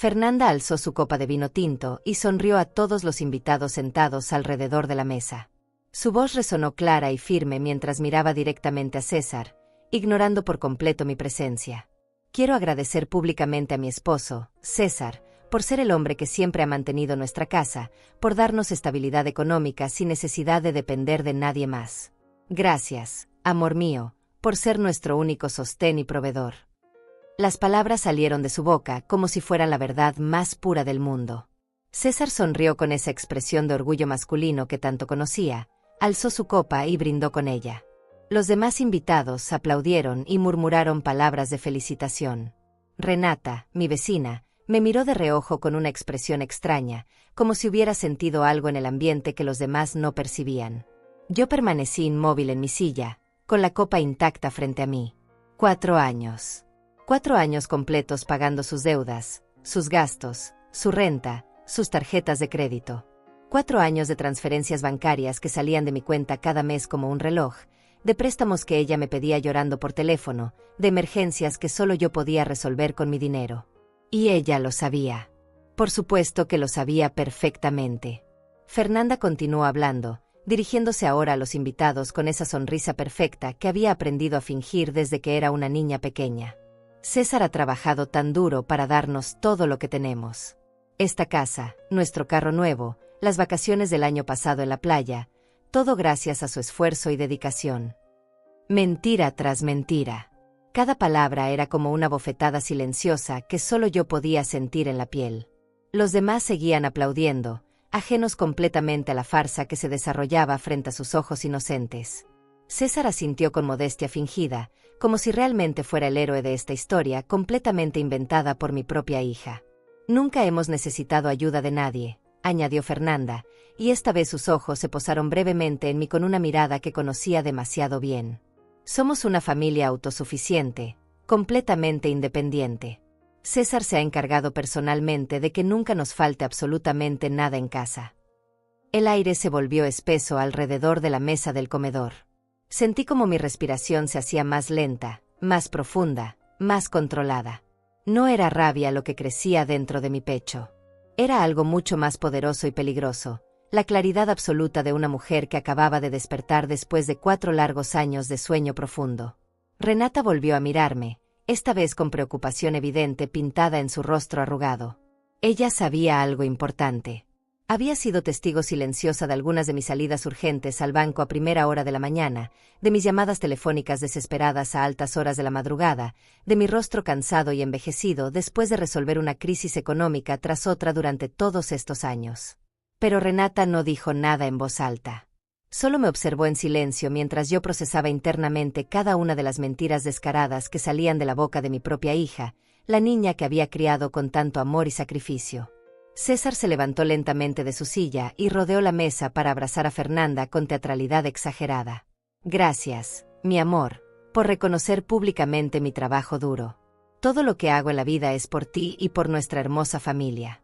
Fernanda alzó su copa de vino tinto y sonrió a todos los invitados sentados alrededor de la mesa. Su voz resonó clara y firme mientras miraba directamente a César, ignorando por completo mi presencia. Quiero agradecer públicamente a mi esposo, César, por ser el hombre que siempre ha mantenido nuestra casa, por darnos estabilidad económica sin necesidad de depender de nadie más. Gracias, amor mío, por ser nuestro único sostén y proveedor. Las palabras salieron de su boca como si fueran la verdad más pura del mundo. César sonrió con esa expresión de orgullo masculino que tanto conocía, alzó su copa y brindó con ella. Los demás invitados aplaudieron y murmuraron palabras de felicitación. Renata, mi vecina, me miró de reojo con una expresión extraña, como si hubiera sentido algo en el ambiente que los demás no percibían. Yo permanecí inmóvil en mi silla, con la copa intacta frente a mí. 4 años. 4 años completos pagando sus deudas, sus gastos, su renta, sus tarjetas de crédito. 4 años de transferencias bancarias que salían de mi cuenta cada mes como un reloj, de préstamos que ella me pedía llorando por teléfono, de emergencias que solo yo podía resolver con mi dinero. Y ella lo sabía. Por supuesto que lo sabía perfectamente. Fernanda continuó hablando, dirigiéndose ahora a los invitados con esa sonrisa perfecta que había aprendido a fingir desde que era una niña pequeña. César ha trabajado tan duro para darnos todo lo que tenemos. Esta casa, nuestro carro nuevo, las vacaciones del año pasado en la playa, todo gracias a su esfuerzo y dedicación. Mentira tras mentira. Cada palabra era como una bofetada silenciosa que solo yo podía sentir en la piel. Los demás seguían aplaudiendo, ajenos completamente a la farsa que se desarrollaba frente a sus ojos inocentes. César asintió con modestia fingida, como si realmente fuera el héroe de esta historia completamente inventada por mi propia hija. Nunca hemos necesitado ayuda de nadie, añadió Fernanda, y esta vez sus ojos se posaron brevemente en mí con una mirada que conocía demasiado bien. Somos una familia autosuficiente, completamente independiente. César se ha encargado personalmente de que nunca nos falte absolutamente nada en casa. El aire se volvió espeso alrededor de la mesa del comedor. Sentí como mi respiración se hacía más lenta, más profunda, más controlada. No era rabia lo que crecía dentro de mi pecho. Era algo mucho más poderoso y peligroso, la claridad absoluta de una mujer que acababa de despertar después de 4 largos años de sueño profundo. Renata volvió a mirarme, esta vez con preocupación evidente pintada en su rostro arrugado. Ella sabía algo importante. Había sido testigo silenciosa de algunas de mis salidas urgentes al banco a primera hora de la mañana, de mis llamadas telefónicas desesperadas a altas horas de la madrugada, de mi rostro cansado y envejecido después de resolver una crisis económica tras otra durante todos estos años. Pero Renata no dijo nada en voz alta. Solo me observó en silencio mientras yo procesaba internamente cada una de las mentiras descaradas que salían de la boca de mi propia hija, la niña que había criado con tanto amor y sacrificio. César se levantó lentamente de su silla y rodeó la mesa para abrazar a Fernanda con teatralidad exagerada. Gracias, mi amor, por reconocer públicamente mi trabajo duro. Todo lo que hago en la vida es por ti y por nuestra hermosa familia.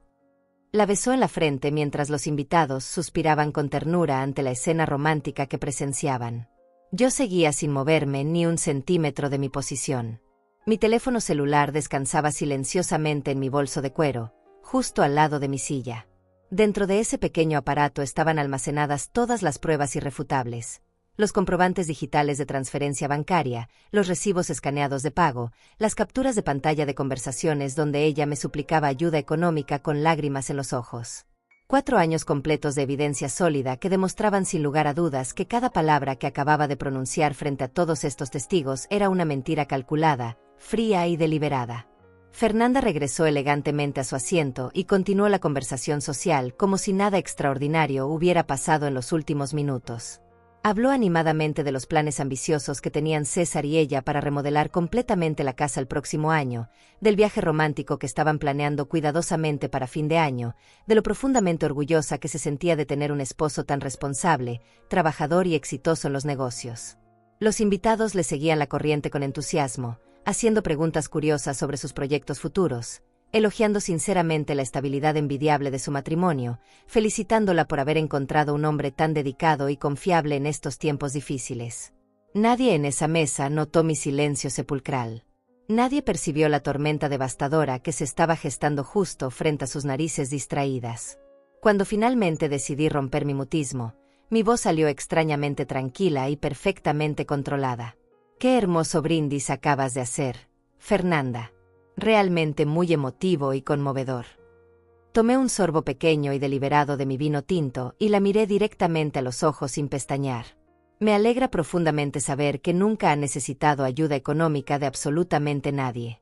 La besó en la frente mientras los invitados suspiraban con ternura ante la escena romántica que presenciaban. Yo seguía sin moverme ni un centímetro de mi posición. Mi teléfono celular descansaba silenciosamente en mi bolso de cuero, justo al lado de mi silla. Dentro de ese pequeño aparato estaban almacenadas todas las pruebas irrefutables. Los comprobantes digitales de transferencia bancaria, los recibos escaneados de pago, las capturas de pantalla de conversaciones donde ella me suplicaba ayuda económica con lágrimas en los ojos. 4 años completos de evidencia sólida que demostraban sin lugar a dudas que cada palabra que acababa de pronunciar frente a todos estos testigos era una mentira calculada, fría y deliberada. Fernanda regresó elegantemente a su asiento y continuó la conversación social como si nada extraordinario hubiera pasado en los últimos minutos. Habló animadamente de los planes ambiciosos que tenían César y ella para remodelar completamente la casa el próximo año, del viaje romántico que estaban planeando cuidadosamente para fin de año, de lo profundamente orgullosa que se sentía de tener un esposo tan responsable, trabajador y exitoso en los negocios. Los invitados le seguían la corriente con entusiasmo, haciendo preguntas curiosas sobre sus proyectos futuros, elogiando sinceramente la estabilidad envidiable de su matrimonio, felicitándola por haber encontrado un hombre tan dedicado y confiable en estos tiempos difíciles. Nadie en esa mesa notó mi silencio sepulcral. Nadie percibió la tormenta devastadora que se estaba gestando justo frente a sus narices distraídas. Cuando finalmente decidí romper mi mutismo, mi voz salió extrañamente tranquila y perfectamente controlada. «Qué hermoso brindis acabas de hacer, Fernanda. Realmente muy emotivo y conmovedor». Tomé un sorbo pequeño y deliberado de mi vino tinto y la miré directamente a los ojos sin pestañear. Me alegra profundamente saber que nunca ha necesitado ayuda económica de absolutamente nadie.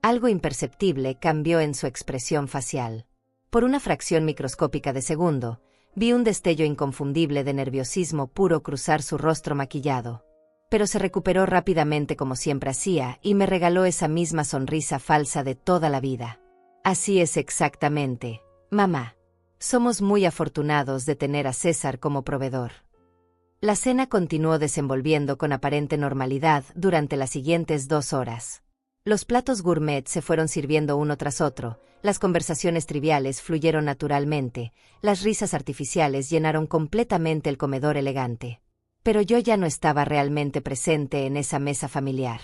Algo imperceptible cambió en su expresión facial. Por una fracción microscópica de segundo, vi un destello inconfundible de nerviosismo puro cruzar su rostro maquillado. Pero se recuperó rápidamente como siempre hacía y me regaló esa misma sonrisa falsa de toda la vida. «Así es exactamente, mamá. Somos muy afortunados de tener a César como proveedor». La cena continuó desenvolviendo con aparente normalidad durante las siguientes 2 horas. Los platos gourmet se fueron sirviendo uno tras otro, las conversaciones triviales fluyeron naturalmente, las risas artificiales llenaron completamente el comedor elegante. Pero yo ya no estaba realmente presente en esa mesa familiar.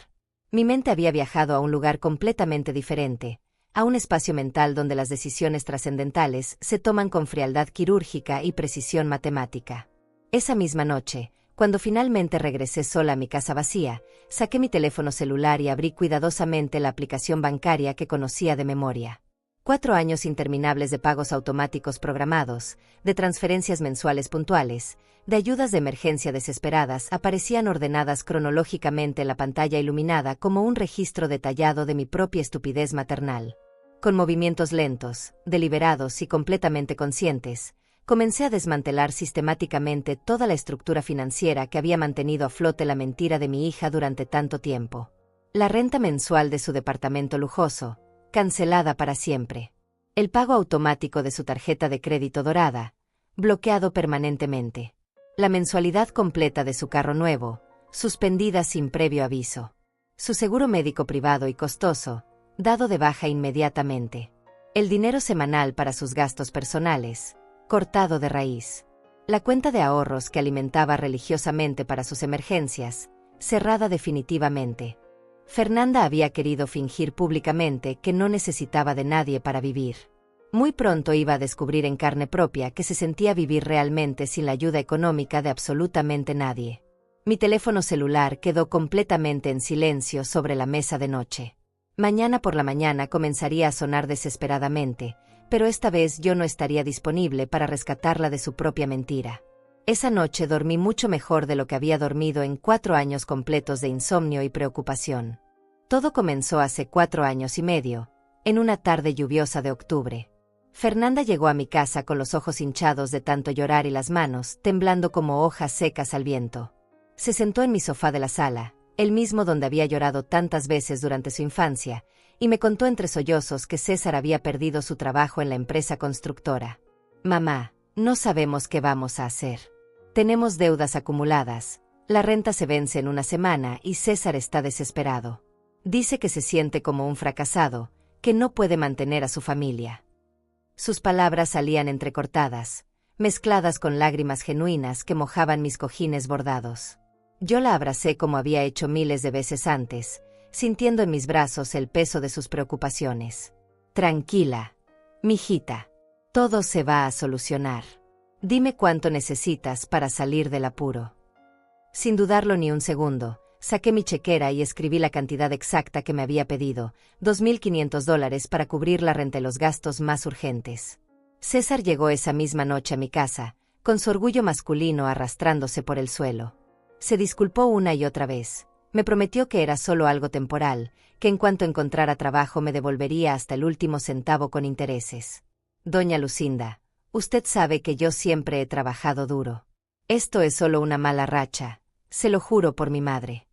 Mi mente había viajado a un lugar completamente diferente, a un espacio mental donde las decisiones trascendentales se toman con frialdad quirúrgica y precisión matemática. Esa misma noche, cuando finalmente regresé sola a mi casa vacía, saqué mi teléfono celular y abrí cuidadosamente la aplicación bancaria que conocía de memoria. 4 años interminables de pagos automáticos programados, de transferencias mensuales puntuales, de ayudas de emergencia desesperadas aparecían ordenadas cronológicamente en la pantalla iluminada como un registro detallado de mi propia estupidez maternal. Con movimientos lentos, deliberados y completamente conscientes, comencé a desmantelar sistemáticamente toda la estructura financiera que había mantenido a flote la mentira de mi hija durante tanto tiempo. La renta mensual de su departamento lujoso, cancelada para siempre. El pago automático de su tarjeta de crédito dorada, bloqueado permanentemente. La mensualidad completa de su carro nuevo, suspendida sin previo aviso. Su seguro médico privado y costoso, dado de baja inmediatamente. El dinero semanal para sus gastos personales, cortado de raíz. La cuenta de ahorros que alimentaba religiosamente para sus emergencias, cerrada definitivamente. Fernanda había querido fingir públicamente que no necesitaba de nadie para vivir. Muy pronto iba a descubrir en carne propia que se sentía vivir realmente sin la ayuda económica de absolutamente nadie. Mi teléfono celular quedó completamente en silencio sobre la mesa de noche. Mañana por la mañana comenzaría a sonar desesperadamente, pero esta vez yo no estaría disponible para rescatarla de su propia mentira. Esa noche dormí mucho mejor de lo que había dormido en 4 años completos de insomnio y preocupación. Todo comenzó hace 4 años y medio, en una tarde lluviosa de octubre. Fernanda llegó a mi casa con los ojos hinchados de tanto llorar y las manos temblando como hojas secas al viento. Se sentó en mi sofá de la sala, el mismo donde había llorado tantas veces durante su infancia, y me contó entre sollozos que César había perdido su trabajo en la empresa constructora. «Mamá, no sabemos qué vamos a hacer. Tenemos deudas acumuladas, la renta se vence en una semana y César está desesperado. Dice que se siente como un fracasado, que no puede mantener a su familia». Sus palabras salían entrecortadas, mezcladas con lágrimas genuinas que mojaban mis cojines bordados. Yo la abracé como había hecho miles de veces antes, sintiendo en mis brazos el peso de sus preocupaciones. «Tranquila, mijita. Todo se va a solucionar. Dime cuánto necesitas para salir del apuro». Sin dudarlo ni un segundo, saqué mi chequera y escribí la cantidad exacta que me había pedido, $2.500 para cubrir la renta y los gastos más urgentes. César llegó esa misma noche a mi casa, con su orgullo masculino arrastrándose por el suelo. Se disculpó una y otra vez. Me prometió que era solo algo temporal, que en cuanto encontrara trabajo me devolvería hasta el último centavo con intereses. «Doña Lucinda, usted sabe que yo siempre he trabajado duro. Esto es solo una mala racha, se lo juro por mi madre».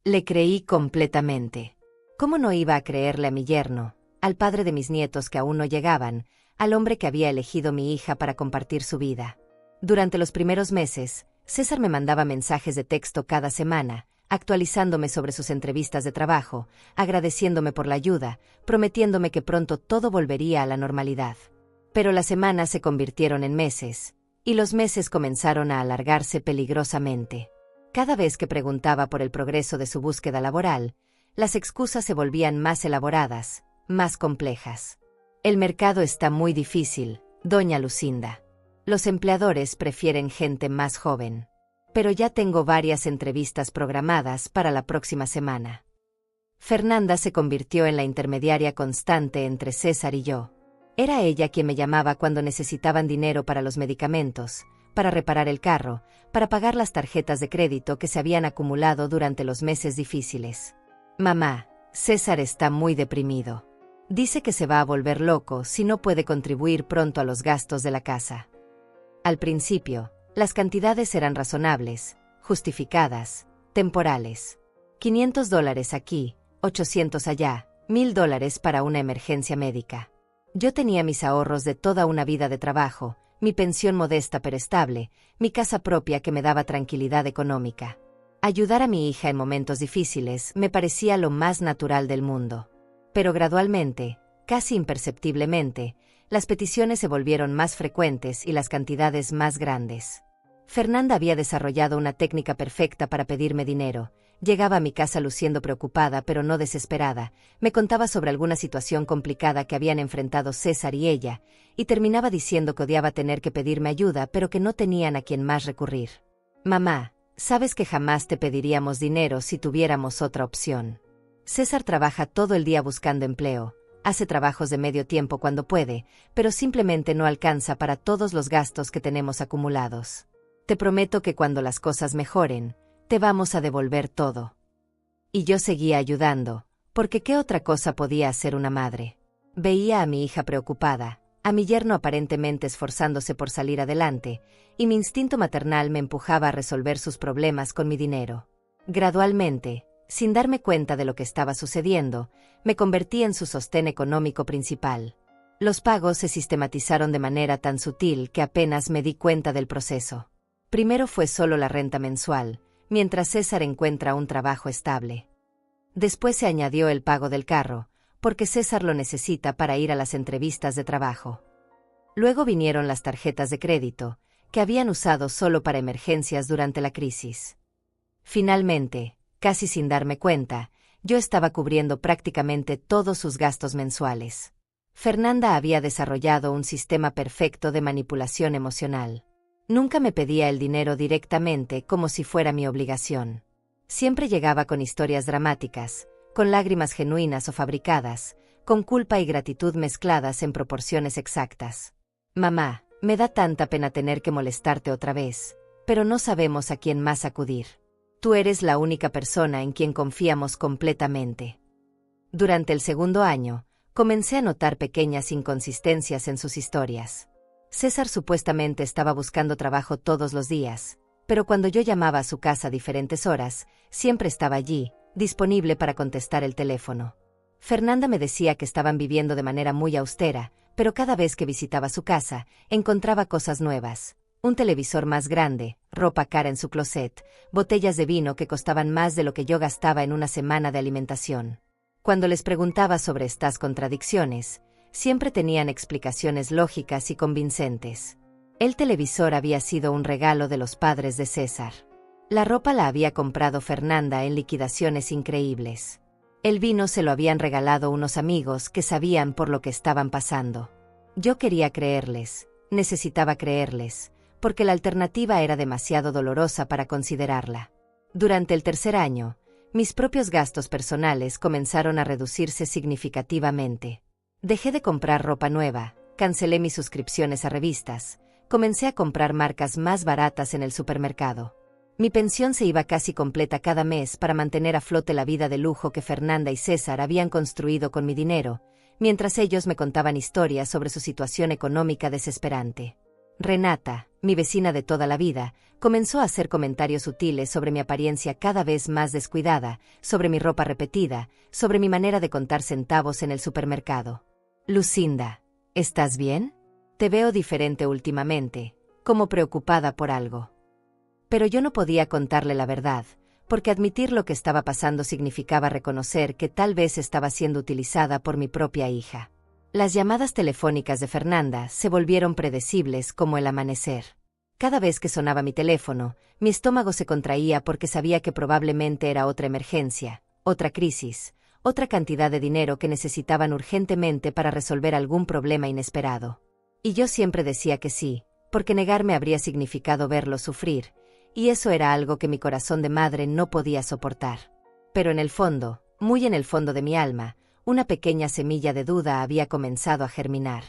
Le creí completamente. ¿Cómo no iba a creerle a mi yerno, al padre de mis nietos que aún no llegaban, al hombre que había elegido mi hija para compartir su vida? Durante los primeros meses, César me mandaba mensajes de texto cada semana, actualizándome sobre sus entrevistas de trabajo, agradeciéndome por la ayuda, prometiéndome que pronto todo volvería a la normalidad. Pero las semanas se convirtieron en meses, y los meses comenzaron a alargarse peligrosamente. Cada vez que preguntaba por el progreso de su búsqueda laboral, Las excusas se volvían más elaboradas, más complejas. El mercado está muy difícil, doña Lucinda. Los empleadores prefieren gente más joven. Pero ya tengo varias entrevistas programadas para la próxima semana. Fernanda se convirtió en la intermediaria constante entre César y yo. Era ella quien me llamaba cuando necesitaban dinero para los medicamentos, para reparar el carro, para pagar las tarjetas de crédito que se habían acumulado durante los meses difíciles. Mamá, César está muy deprimido. Dice que se va a volver loco si no puede contribuir pronto a los gastos de la casa. Al principio, las cantidades eran razonables, justificadas, temporales. $500 aquí, 800 allá, $1000 para una emergencia médica. Yo tenía mis ahorros de toda una vida de trabajo, mi pensión modesta pero estable, mi casa propia que me daba tranquilidad económica. Ayudar a mi hija en momentos difíciles me parecía lo más natural del mundo. Pero gradualmente, casi imperceptiblemente, las peticiones se volvieron más frecuentes y las cantidades más grandes. Fernanda había desarrollado una técnica perfecta para pedirme dinero. Llegaba a mi casa luciendo preocupada pero no desesperada, me contaba sobre alguna situación complicada que habían enfrentado César y ella, y terminaba diciendo que odiaba tener que pedirme ayuda pero que no tenían a quien más recurrir. Mamá, sabes que jamás te pediríamos dinero si tuviéramos otra opción. César trabaja todo el día buscando empleo, hace trabajos de medio tiempo cuando puede, pero simplemente no alcanza para todos los gastos que tenemos acumulados. Te prometo que cuando las cosas mejoren, te vamos a devolver todo. Y yo seguía ayudando, porque ¿qué otra cosa podía hacer una madre? Veía a mi hija preocupada, a mi yerno aparentemente esforzándose por salir adelante, y mi instinto maternal me empujaba a resolver sus problemas con mi dinero. Gradualmente, sin darme cuenta de lo que estaba sucediendo, me convertí en su sostén económico principal. Los pagos se sistematizaron de manera tan sutil que apenas me di cuenta del proceso. Primero fue solo la renta mensual, mientras César encuentra un trabajo estable. Después se añadió el pago del carro, porque César lo necesita para ir a las entrevistas de trabajo. Luego vinieron las tarjetas de crédito, que habían usado solo para emergencias durante la crisis. Finalmente, casi sin darme cuenta, yo estaba cubriendo prácticamente todos sus gastos mensuales. Fernanda había desarrollado un sistema perfecto de manipulación emocional. Nunca me pedía el dinero directamente como si fuera mi obligación. Siempre llegaba con historias dramáticas, con lágrimas genuinas o fabricadas, con culpa y gratitud mezcladas en proporciones exactas. Mamá, me da tanta pena tener que molestarte otra vez, pero no sabemos a quién más acudir. Tú eres la única persona en quien confiamos completamente. Durante el segundo año, comencé a notar pequeñas inconsistencias en sus historias. César supuestamente estaba buscando trabajo todos los días, pero cuando yo llamaba a su casa a diferentes horas, siempre estaba allí, disponible para contestar el teléfono. Fernanda me decía que estaban viviendo de manera muy austera, pero cada vez que visitaba su casa, encontraba cosas nuevas. Un televisor más grande, ropa cara en su closet, botellas de vino que costaban más de lo que yo gastaba en una semana de alimentación. Cuando les preguntaba sobre estas contradicciones, siempre tenían explicaciones lógicas y convincentes. El televisor había sido un regalo de los padres de César. La ropa la había comprado Fernanda en liquidaciones increíbles. El vino se lo habían regalado unos amigos que sabían por lo que estaban pasando. Yo quería creerles, necesitaba creerles, porque la alternativa era demasiado dolorosa para considerarla. Durante el tercer año, mis propios gastos personales comenzaron a reducirse significativamente. Dejé de comprar ropa nueva, cancelé mis suscripciones a revistas, comencé a comprar marcas más baratas en el supermercado. Mi pensión se iba casi completa cada mes para mantener a flote la vida de lujo que Fernanda y César habían construido con mi dinero, mientras ellos me contaban historias sobre su situación económica desesperante. Renata, mi vecina de toda la vida, comenzó a hacer comentarios sutiles sobre mi apariencia cada vez más descuidada, sobre mi ropa repetida, sobre mi manera de contar centavos en el supermercado. Lucinda, ¿estás bien? Te veo diferente últimamente, como preocupada por algo. Pero yo no podía contarle la verdad, porque admitir lo que estaba pasando significaba reconocer que tal vez estaba siendo utilizada por mi propia hija. Las llamadas telefónicas de Fernanda se volvieron predecibles como el amanecer. Cada vez que sonaba mi teléfono, mi estómago se contraía porque sabía que probablemente era otra emergencia, otra crisis, otra cantidad de dinero que necesitaban urgentemente para resolver algún problema inesperado. Y yo siempre decía que sí, porque negarme habría significado verlo sufrir, y eso era algo que mi corazón de madre no podía soportar. Pero en el fondo, muy en el fondo de mi alma, una pequeña semilla de duda había comenzado a germinar.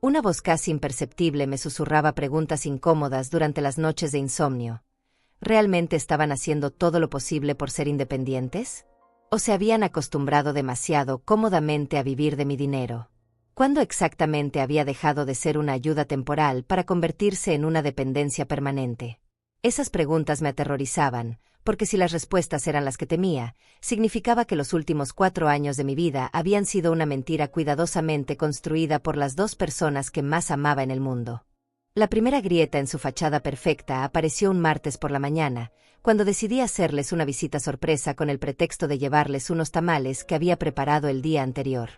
Una voz casi imperceptible me susurraba preguntas incómodas durante las noches de insomnio. ¿Realmente estaban haciendo todo lo posible por ser independientes? ¿O se habían acostumbrado demasiado cómodamente a vivir de mi dinero? ¿Cuándo exactamente había dejado de ser una ayuda temporal para convertirse en una dependencia permanente? Esas preguntas me aterrorizaban, porque si las respuestas eran las que temía, significaba que los últimos 4 años de mi vida habían sido una mentira cuidadosamente construida por las 2 personas que más amaba en el mundo. La primera grieta en su fachada perfecta apareció un martes por la mañana, cuando decidí hacerles una visita sorpresa con el pretexto de llevarles unos tamales que había preparado el día anterior.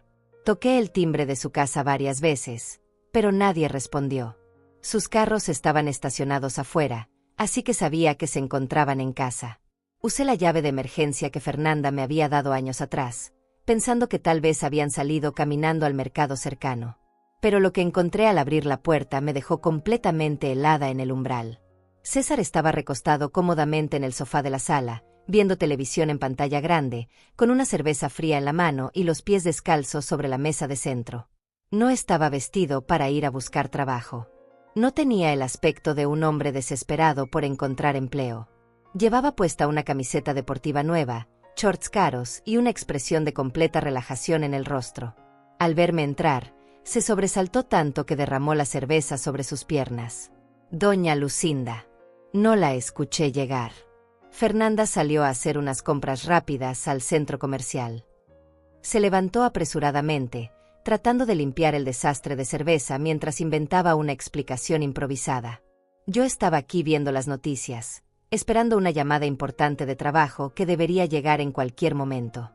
Toqué el timbre de su casa varias veces, pero nadie respondió. Sus carros estaban estacionados afuera, así que sabía que se encontraban en casa. Usé la llave de emergencia que Fernanda me había dado años atrás, pensando que tal vez habían salido caminando al mercado cercano. Pero lo que encontré al abrir la puerta me dejó completamente helada en el umbral. César estaba recostado cómodamente en el sofá de la sala, viendo televisión en pantalla grande, con una cerveza fría en la mano y los pies descalzos sobre la mesa de centro. No estaba vestido para ir a buscar trabajo. No tenía el aspecto de un hombre desesperado por encontrar empleo. Llevaba puesta una camiseta deportiva nueva, shorts caros y una expresión de completa relajación en el rostro. Al verme entrar, se sobresaltó tanto que derramó la cerveza sobre sus piernas. Doña Lucinda. No la escuché llegar. Fernanda salió a hacer unas compras rápidas al centro comercial. Se levantó apresuradamente, tratando de limpiar el desastre de cerveza mientras inventaba una explicación improvisada. Yo estaba aquí viendo las noticias, esperando una llamada importante de trabajo que debería llegar en cualquier momento.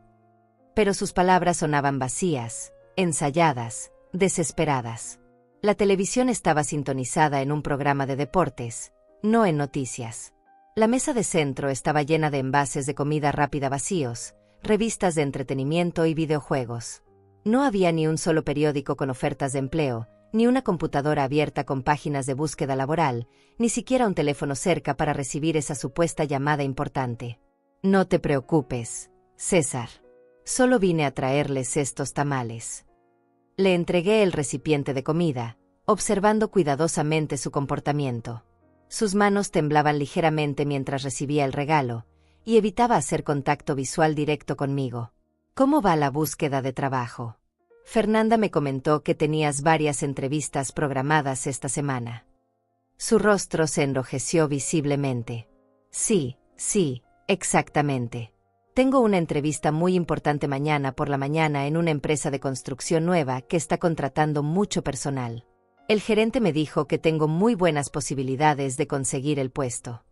Pero sus palabras sonaban vacías, ensayadas, desesperadas. La televisión estaba sintonizada en un programa de deportes, no en noticias. La mesa de centro estaba llena de envases de comida rápida vacíos, revistas de entretenimiento y videojuegos. No había ni un solo periódico con ofertas de empleo, ni una computadora abierta con páginas de búsqueda laboral, ni siquiera un teléfono cerca para recibir esa supuesta llamada importante. No te preocupes, César. Solo vine a traerles estos tamales. Le entregué el recipiente de comida, observando cuidadosamente su comportamiento. Sus manos temblaban ligeramente mientras recibía el regalo, y evitaba hacer contacto visual directo conmigo. ¿Cómo va la búsqueda de trabajo? Fernanda me comentó que tenías varias entrevistas programadas esta semana. Su rostro se enrojeció visiblemente. Sí, exactamente. Tengo una entrevista muy importante mañana por la mañana en una empresa de construcción nueva que está contratando mucho personal. El gerente me dijo que tengo muy buenas posibilidades de conseguir el puesto.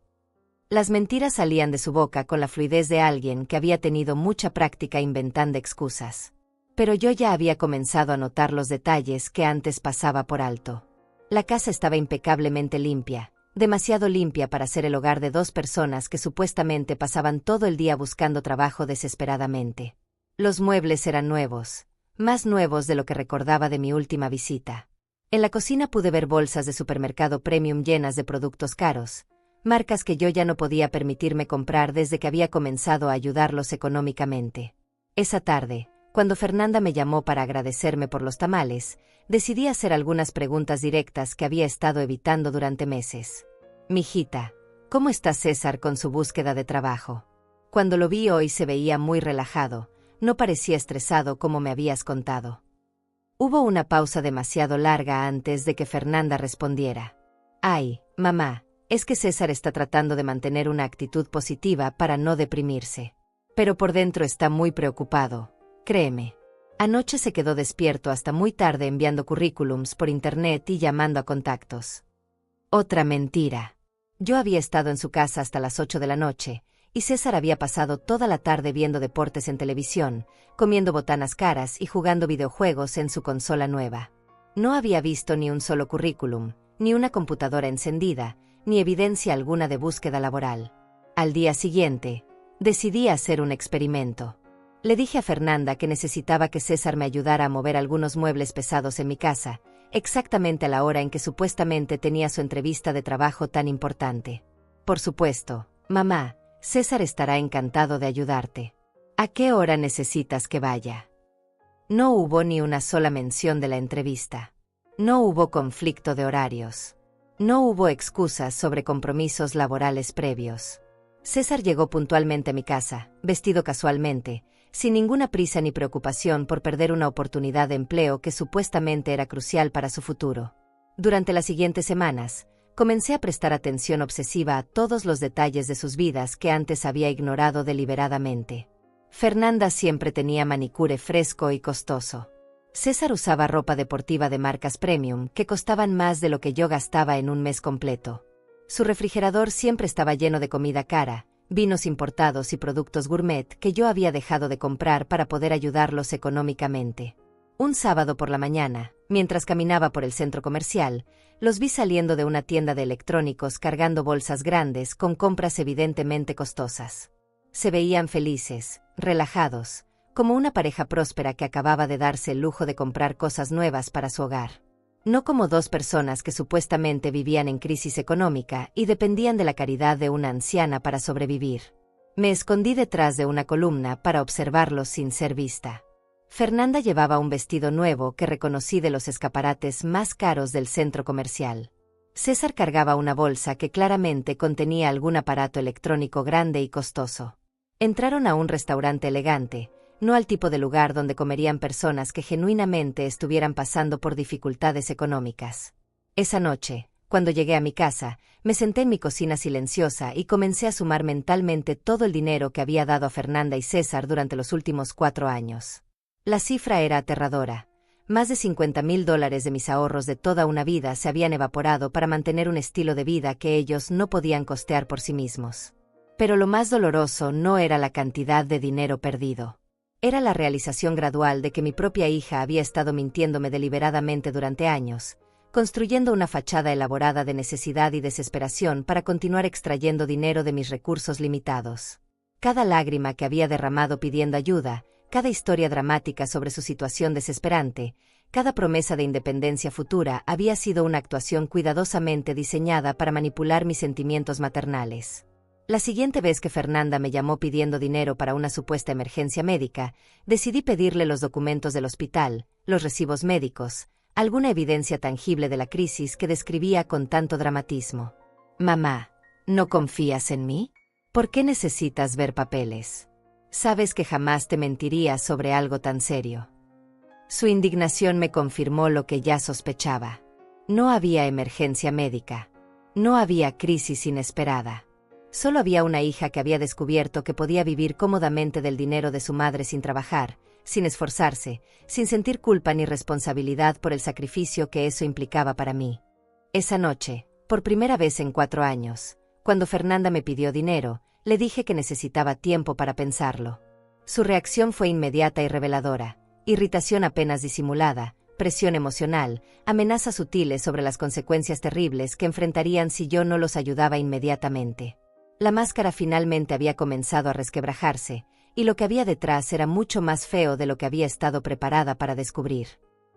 Las mentiras salían de su boca con la fluidez de alguien que había tenido mucha práctica inventando excusas. Pero yo ya había comenzado a notar los detalles que antes pasaba por alto. La casa estaba impecablemente limpia, demasiado limpia para ser el hogar de 2 personas que supuestamente pasaban todo el día buscando trabajo desesperadamente. Los muebles eran nuevos, más nuevos de lo que recordaba de mi última visita. En la cocina pude ver bolsas de supermercado premium llenas de productos caros, marcas que yo ya no podía permitirme comprar desde que había comenzado a ayudarlos económicamente. Esa tarde, cuando Fernanda me llamó para agradecerme por los tamales, decidí hacer algunas preguntas directas que había estado evitando durante meses. Mijita, ¿cómo está César con su búsqueda de trabajo? Cuando lo vi hoy se veía muy relajado, no parecía estresado como me habías contado. Hubo una pausa demasiado larga antes de que Fernanda respondiera. Ay, mamá, es que César está tratando de mantener una actitud positiva para no deprimirse. Pero por dentro está muy preocupado, créeme. Anoche se quedó despierto hasta muy tarde enviando currículums por internet y llamando a contactos. Otra mentira. Yo había estado en su casa hasta las 8 de la noche, y César había pasado toda la tarde viendo deportes en televisión, comiendo botanas caras y jugando videojuegos en su consola nueva. No había visto ni un solo currículum, ni una computadora encendida, ni evidencia alguna de búsqueda laboral. Al día siguiente, decidí hacer un experimento. Le dije a Fernanda que necesitaba que César me ayudara a mover algunos muebles pesados en mi casa, exactamente a la hora en que supuestamente tenía su entrevista de trabajo tan importante. Por supuesto, mamá, César estará encantado de ayudarte. ¿A qué hora necesitas que vaya? No hubo ni una sola mención de la entrevista. No hubo conflicto de horarios. No hubo excusas sobre compromisos laborales previos. César llegó puntualmente a mi casa, vestido casualmente, sin ninguna prisa ni preocupación por perder una oportunidad de empleo que supuestamente era crucial para su futuro. Durante las siguientes semanas, comencé a prestar atención obsesiva a todos los detalles de sus vidas que antes había ignorado deliberadamente. Fernanda siempre tenía manicure fresco y costoso. César usaba ropa deportiva de marcas premium que costaban más de lo que yo gastaba en un mes completo. Su refrigerador siempre estaba lleno de comida cara, vinos importados y productos gourmet que yo había dejado de comprar para poder ayudarlos económicamente. Un sábado por la mañana, mientras caminaba por el centro comercial, los vi saliendo de una tienda de electrónicos cargando bolsas grandes con compras evidentemente costosas. Se veían felices, relajados, como una pareja próspera que acababa de darse el lujo de comprar cosas nuevas para su hogar. No como dos personas que supuestamente vivían en crisis económica y dependían de la caridad de una anciana para sobrevivir. Me escondí detrás de una columna para observarlos sin ser vista. Fernanda llevaba un vestido nuevo que reconocí de los escaparates más caros del centro comercial. César cargaba una bolsa que claramente contenía algún aparato electrónico grande y costoso. Entraron a un restaurante elegante, no al tipo de lugar donde comerían personas que genuinamente estuvieran pasando por dificultades económicas. Esa noche, cuando llegué a mi casa, me senté en mi cocina silenciosa y comencé a sumar mentalmente todo el dinero que había dado a Fernanda y César durante los últimos 4 años. La cifra era aterradora. Más de $50,000 de mis ahorros de toda una vida se habían evaporado para mantener un estilo de vida que ellos no podían costear por sí mismos. Pero lo más doloroso no era la cantidad de dinero perdido. Era la realización gradual de que mi propia hija había estado mintiéndome deliberadamente durante años, construyendo una fachada elaborada de necesidad y desesperación para continuar extrayendo dinero de mis recursos limitados. Cada lágrima que había derramado pidiendo ayuda, cada historia dramática sobre su situación desesperante, cada promesa de independencia futura había sido una actuación cuidadosamente diseñada para manipular mis sentimientos maternales. La siguiente vez que Fernanda me llamó pidiendo dinero para una supuesta emergencia médica, decidí pedirle los documentos del hospital, los recibos médicos, alguna evidencia tangible de la crisis que describía con tanto dramatismo. «Mamá, ¿no confías en mí? ¿Por qué necesitas ver papeles? Sabes que jamás te mentiría sobre algo tan serio». Su indignación me confirmó lo que ya sospechaba. No había emergencia médica. No había crisis inesperada. Solo había una hija que había descubierto que podía vivir cómodamente del dinero de su madre sin trabajar, sin esforzarse, sin sentir culpa ni responsabilidad por el sacrificio que eso implicaba para mí. Esa noche, por primera vez en 4 años, cuando Fernanda me pidió dinero, le dije que necesitaba tiempo para pensarlo. Su reacción fue inmediata y reveladora: irritación apenas disimulada, presión emocional, amenazas sutiles sobre las consecuencias terribles que enfrentarían si yo no los ayudaba inmediatamente. La máscara finalmente había comenzado a resquebrajarse, y lo que había detrás era mucho más feo de lo que había estado preparada para descubrir.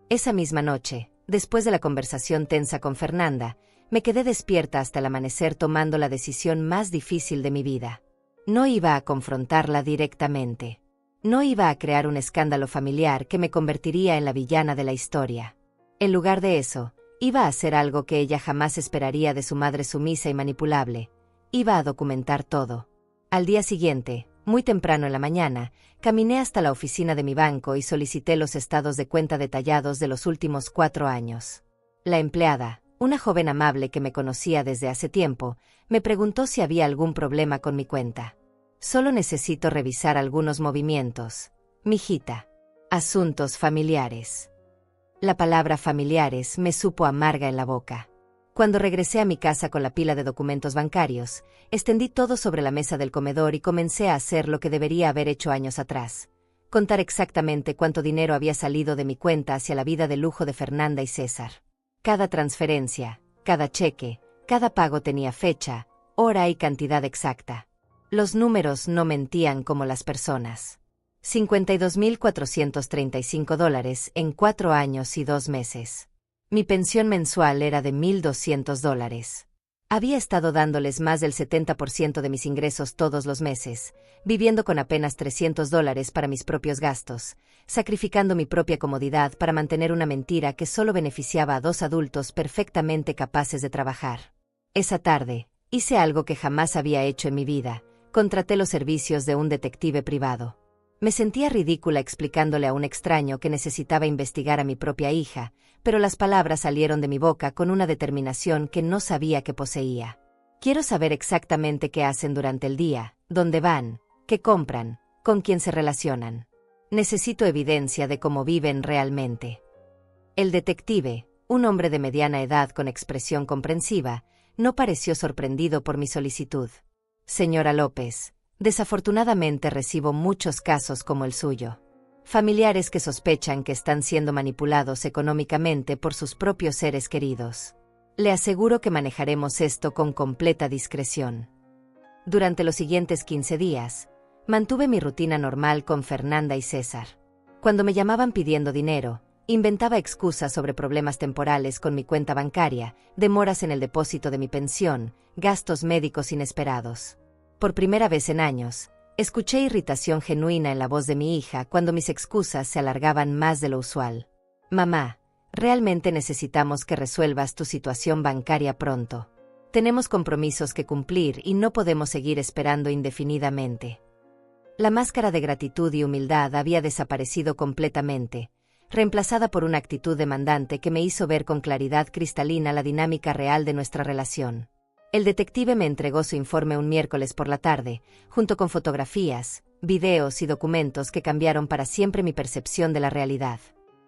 Esa misma noche, después de la conversación tensa con Fernanda, me quedé despierta hasta el amanecer tomando la decisión más difícil de mi vida. No iba a confrontarla directamente. No iba a crear un escándalo familiar que me convertiría en la villana de la historia. En lugar de eso, iba a hacer algo que ella jamás esperaría de su madre sumisa y manipulable. Iba a documentar todo. Al día siguiente, muy temprano en la mañana, caminé hasta la oficina de mi banco y solicité los estados de cuenta detallados de los últimos 4 años. La empleada, una joven amable que me conocía desde hace tiempo, me preguntó si había algún problema con mi cuenta. «Solo necesito revisar algunos movimientos, mijita. Asuntos familiares». La palabra familiares me supo amarga en la boca. Cuando regresé a mi casa con la pila de documentos bancarios, extendí todo sobre la mesa del comedor y comencé a hacer lo que debería haber hecho años atrás: contar exactamente cuánto dinero había salido de mi cuenta hacia la vida de lujo de Fernanda y César. Cada transferencia, cada cheque, cada pago tenía fecha, hora y cantidad exacta. Los números no mentían como las personas. $52.435 en 4 años y 2 meses. Mi pensión mensual era de $1.200. Había estado dándoles más del 70% de mis ingresos todos los meses, viviendo con apenas $300 para mis propios gastos, sacrificando mi propia comodidad para mantener una mentira que solo beneficiaba a 2 adultos perfectamente capaces de trabajar. Esa tarde, hice algo que jamás había hecho en mi vida: contraté los servicios de un detective privado. Me sentía ridícula explicándole a un extraño que necesitaba investigar a mi propia hija, pero las palabras salieron de mi boca con una determinación que no sabía que poseía. Quiero saber exactamente qué hacen durante el día, dónde van, qué compran, con quién se relacionan. Necesito evidencia de cómo viven realmente. El detective, un hombre de mediana edad con expresión comprensiva, no pareció sorprendido por mi solicitud. Señora López, desafortunadamente recibo muchos casos como el suyo. Familiares que sospechan que están siendo manipulados económicamente por sus propios seres queridos. Le aseguro que manejaremos esto con completa discreción. Durante los siguientes 15 días, mantuve mi rutina normal con Fernanda y César. Cuando me llamaban pidiendo dinero, inventaba excusas sobre problemas temporales con mi cuenta bancaria, demoras en el depósito de mi pensión, gastos médicos inesperados. Por primera vez en años, escuché irritación genuina en la voz de mi hija cuando mis excusas se alargaban más de lo usual. Mamá, realmente necesitamos que resuelvas tu situación bancaria pronto. Tenemos compromisos que cumplir y no podemos seguir esperando indefinidamente. La máscara de gratitud y humildad había desaparecido completamente, reemplazada por una actitud demandante que me hizo ver con claridad cristalina la dinámica real de nuestra relación. El detective me entregó su informe un miércoles por la tarde, junto con fotografías, videos y documentos que cambiaron para siempre mi percepción de la realidad.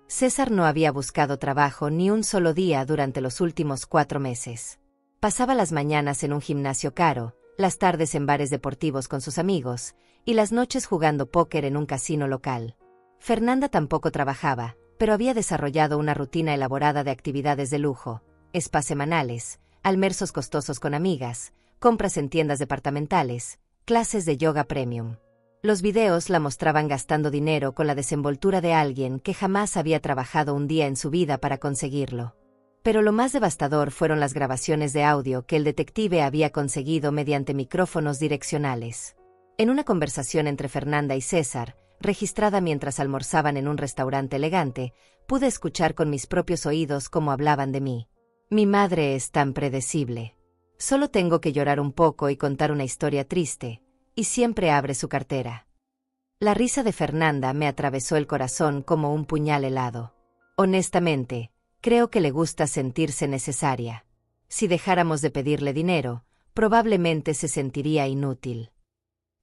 César no había buscado trabajo ni un solo día durante los últimos 4 meses. Pasaba las mañanas en un gimnasio caro, las tardes en bares deportivos con sus amigos, y las noches jugando póker en un casino local. Fernanda tampoco trabajaba, pero había desarrollado una rutina elaborada de actividades de lujo, spas semanales, almuerzos costosos con amigas, compras en tiendas departamentales, clases de yoga premium. Los videos la mostraban gastando dinero con la desenvoltura de alguien que jamás había trabajado un día en su vida para conseguirlo. Pero lo más devastador fueron las grabaciones de audio que el detective había conseguido mediante micrófonos direccionales. En una conversación entre Fernanda y César, registrada mientras almorzaban en un restaurante elegante, pude escuchar con mis propios oídos cómo hablaban de mí. Mi madre es tan predecible. Solo tengo que llorar un poco y contar una historia triste, y siempre abre su cartera. La risa de Fernanda me atravesó el corazón como un puñal helado. Honestamente, creo que le gusta sentirse necesaria. Si dejáramos de pedirle dinero, probablemente se sentiría inútil.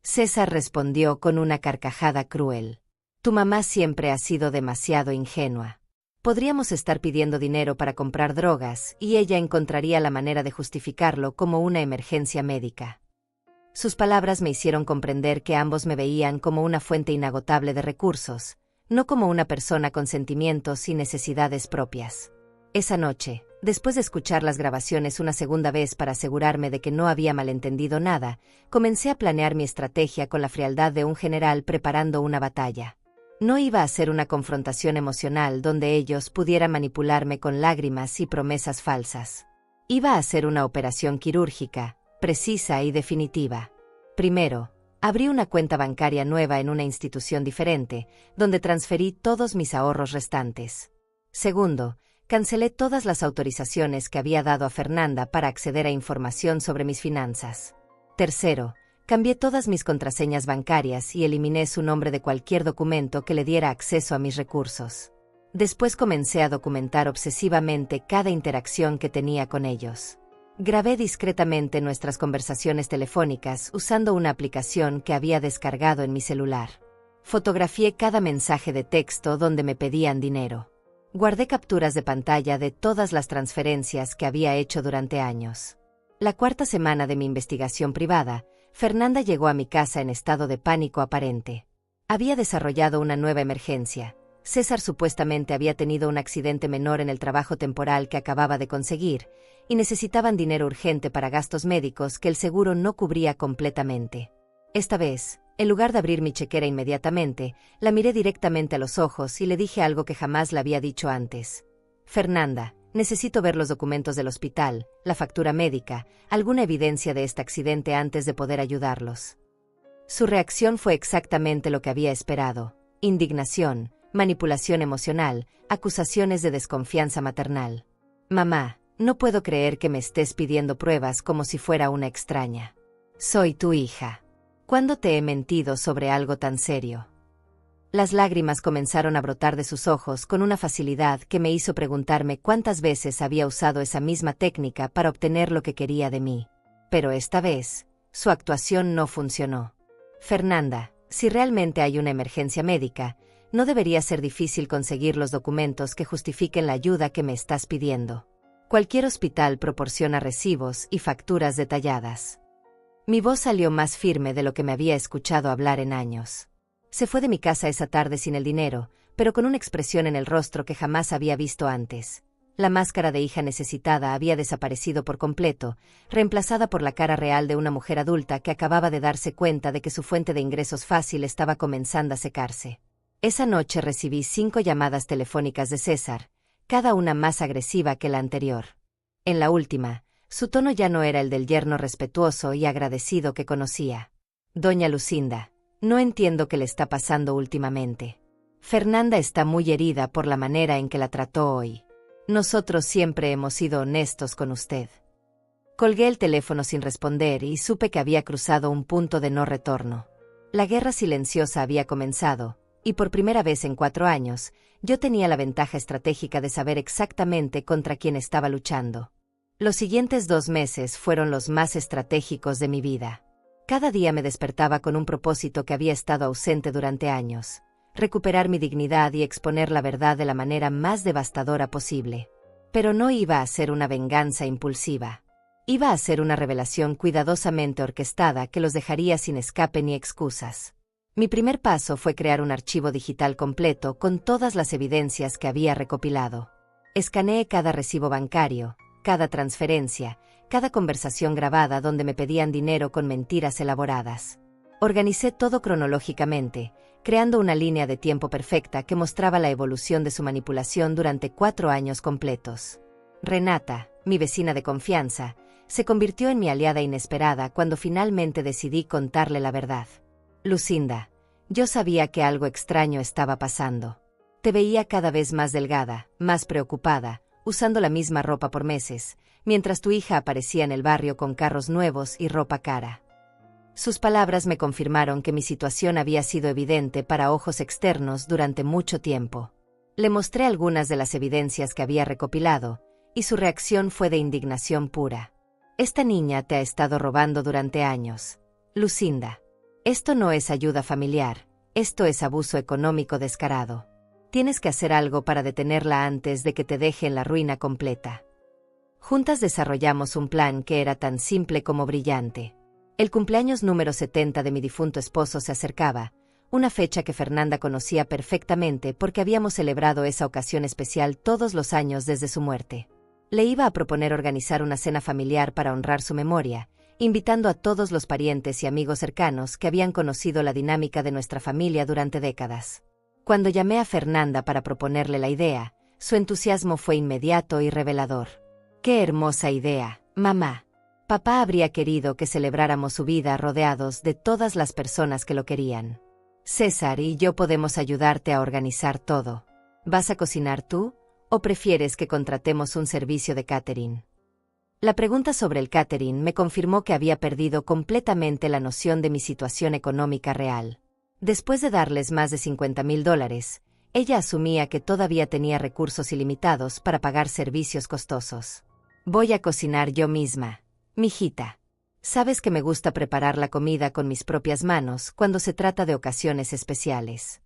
César respondió con una carcajada cruel. Tu mamá siempre ha sido demasiado ingenua. Podríamos estar pidiendo dinero para comprar drogas y ella encontraría la manera de justificarlo como una emergencia médica. Sus palabras me hicieron comprender que ambos me veían como una fuente inagotable de recursos, no como una persona con sentimientos y necesidades propias. Esa noche, después de escuchar las grabaciones una segunda vez para asegurarme de que no había malentendido nada, comencé a planear mi estrategia con la frialdad de un general preparando una batalla. No iba a ser una confrontación emocional donde ellos pudieran manipularme con lágrimas y promesas falsas. Iba a ser una operación quirúrgica, precisa y definitiva. Primero, abrí una cuenta bancaria nueva en una institución diferente, donde transferí todos mis ahorros restantes. Segundo, cancelé todas las autorizaciones que había dado a Fernanda para acceder a información sobre mis finanzas. Tercero, cambié todas mis contraseñas bancarias y eliminé su nombre de cualquier documento que le diera acceso a mis recursos. Después comencé a documentar obsesivamente cada interacción que tenía con ellos. Grabé discretamente nuestras conversaciones telefónicas usando una aplicación que había descargado en mi celular. Fotografié cada mensaje de texto donde me pedían dinero. Guardé capturas de pantalla de todas las transferencias que había hecho durante años. La 4ª semana de mi investigación privada, Fernanda llegó a mi casa en estado de pánico aparente. Había desarrollado una nueva emergencia. César supuestamente había tenido un accidente menor en el trabajo temporal que acababa de conseguir, y necesitaban dinero urgente para gastos médicos que el seguro no cubría completamente. Esta vez, En lugar de abrir mi chequera inmediatamente, la miré directamente a los ojos y le dije algo que jamás le había dicho antes. Fernanda, necesito ver los documentos del hospital, la factura médica, alguna evidencia de este accidente antes de poder ayudarlos. Su reacción fue exactamente lo que había esperado: indignación, manipulación emocional, acusaciones de desconfianza maternal. Mamá, no puedo creer que me estés pidiendo pruebas como si fuera una extraña. Soy tu hija. ¿Cuándo te he mentido sobre algo tan serio? Las lágrimas comenzaron a brotar de sus ojos con una facilidad que me hizo preguntarme cuántas veces había usado esa misma técnica para obtener lo que quería de mí. Pero esta vez, su actuación no funcionó. Fernanda, si realmente hay una emergencia médica, no debería ser difícil conseguir los documentos que justifiquen la ayuda que me estás pidiendo. Cualquier hospital proporciona recibos y facturas detalladas. Mi voz salió más firme de lo que me había escuchado hablar en años. Se fue de mi casa esa tarde sin el dinero, pero con una expresión en el rostro que jamás había visto antes. La máscara de hija necesitada había desaparecido por completo, reemplazada por la cara real de una mujer adulta que acababa de darse cuenta de que su fuente de ingresos fácil estaba comenzando a secarse. Esa noche recibí 5 llamadas telefónicas de César, cada una más agresiva que la anterior. En la última, su tono ya no era el del yerno respetuoso y agradecido que conocía. Doña Lucinda, no entiendo qué le está pasando últimamente. Fernanda está muy herida por la manera en que la trató hoy. Nosotros siempre hemos sido honestos con usted. Colgué el teléfono sin responder y supe que había cruzado un punto de no retorno. La guerra silenciosa había comenzado, y por primera vez en 4 años, yo tenía la ventaja estratégica de saber exactamente contra quién estaba luchando. Los siguientes 2 meses fueron los más estratégicos de mi vida. Cada día me despertaba con un propósito que había estado ausente durante años: recuperar mi dignidad y exponer la verdad de la manera más devastadora posible. Pero no iba a ser una venganza impulsiva. Iba a ser una revelación cuidadosamente orquestada que los dejaría sin escape ni excusas. Mi primer paso fue crear un archivo digital completo con todas las evidencias que había recopilado. Escaneé cada recibo bancario, cada transferencia, cada conversación grabada donde me pedían dinero con mentiras elaboradas. Organicé todo cronológicamente, creando una línea de tiempo perfecta que mostraba la evolución de su manipulación durante 4 años completos. Renata, mi vecina de confianza, se convirtió en mi aliada inesperada cuando finalmente decidí contarle la verdad. Lucinda, yo sabía que algo extraño estaba pasando. Te veía cada vez más delgada, más preocupada, usando la misma ropa por meses, mientras tu hija aparecía en el barrio con carros nuevos y ropa cara. Sus palabras me confirmaron que mi situación había sido evidente para ojos externos durante mucho tiempo. Le mostré algunas de las evidencias que había recopilado, y su reacción fue de indignación pura. Esta niña te ha estado robando durante años. Lucinda, esto no es ayuda familiar, esto es abuso económico descarado. Tienes que hacer algo para detenerla antes de que te deje en la ruina completa. Juntas desarrollamos un plan que era tan simple como brillante. El cumpleaños número 70 de mi difunto esposo se acercaba, una fecha que Fernanda conocía perfectamente porque habíamos celebrado esa ocasión especial todos los años desde su muerte. Le iba a proponer organizar una cena familiar para honrar su memoria, invitando a todos los parientes y amigos cercanos que habían conocido la dinámica de nuestra familia durante décadas. Cuando llamé a Fernanda para proponerle la idea, su entusiasmo fue inmediato y revelador. ¡Qué hermosa idea, mamá! Papá habría querido que celebráramos su vida rodeados de todas las personas que lo querían. César y yo podemos ayudarte a organizar todo. ¿Vas a cocinar tú, o prefieres que contratemos un servicio de catering? La pregunta sobre el catering me confirmó que había perdido completamente la noción de mi situación económica real. Después de darles más de $50,000, ella asumía que todavía tenía recursos ilimitados para pagar servicios costosos. Voy a cocinar yo misma, mijita. Sabes que me gusta preparar la comida con mis propias manos cuando se trata de ocasiones especiales.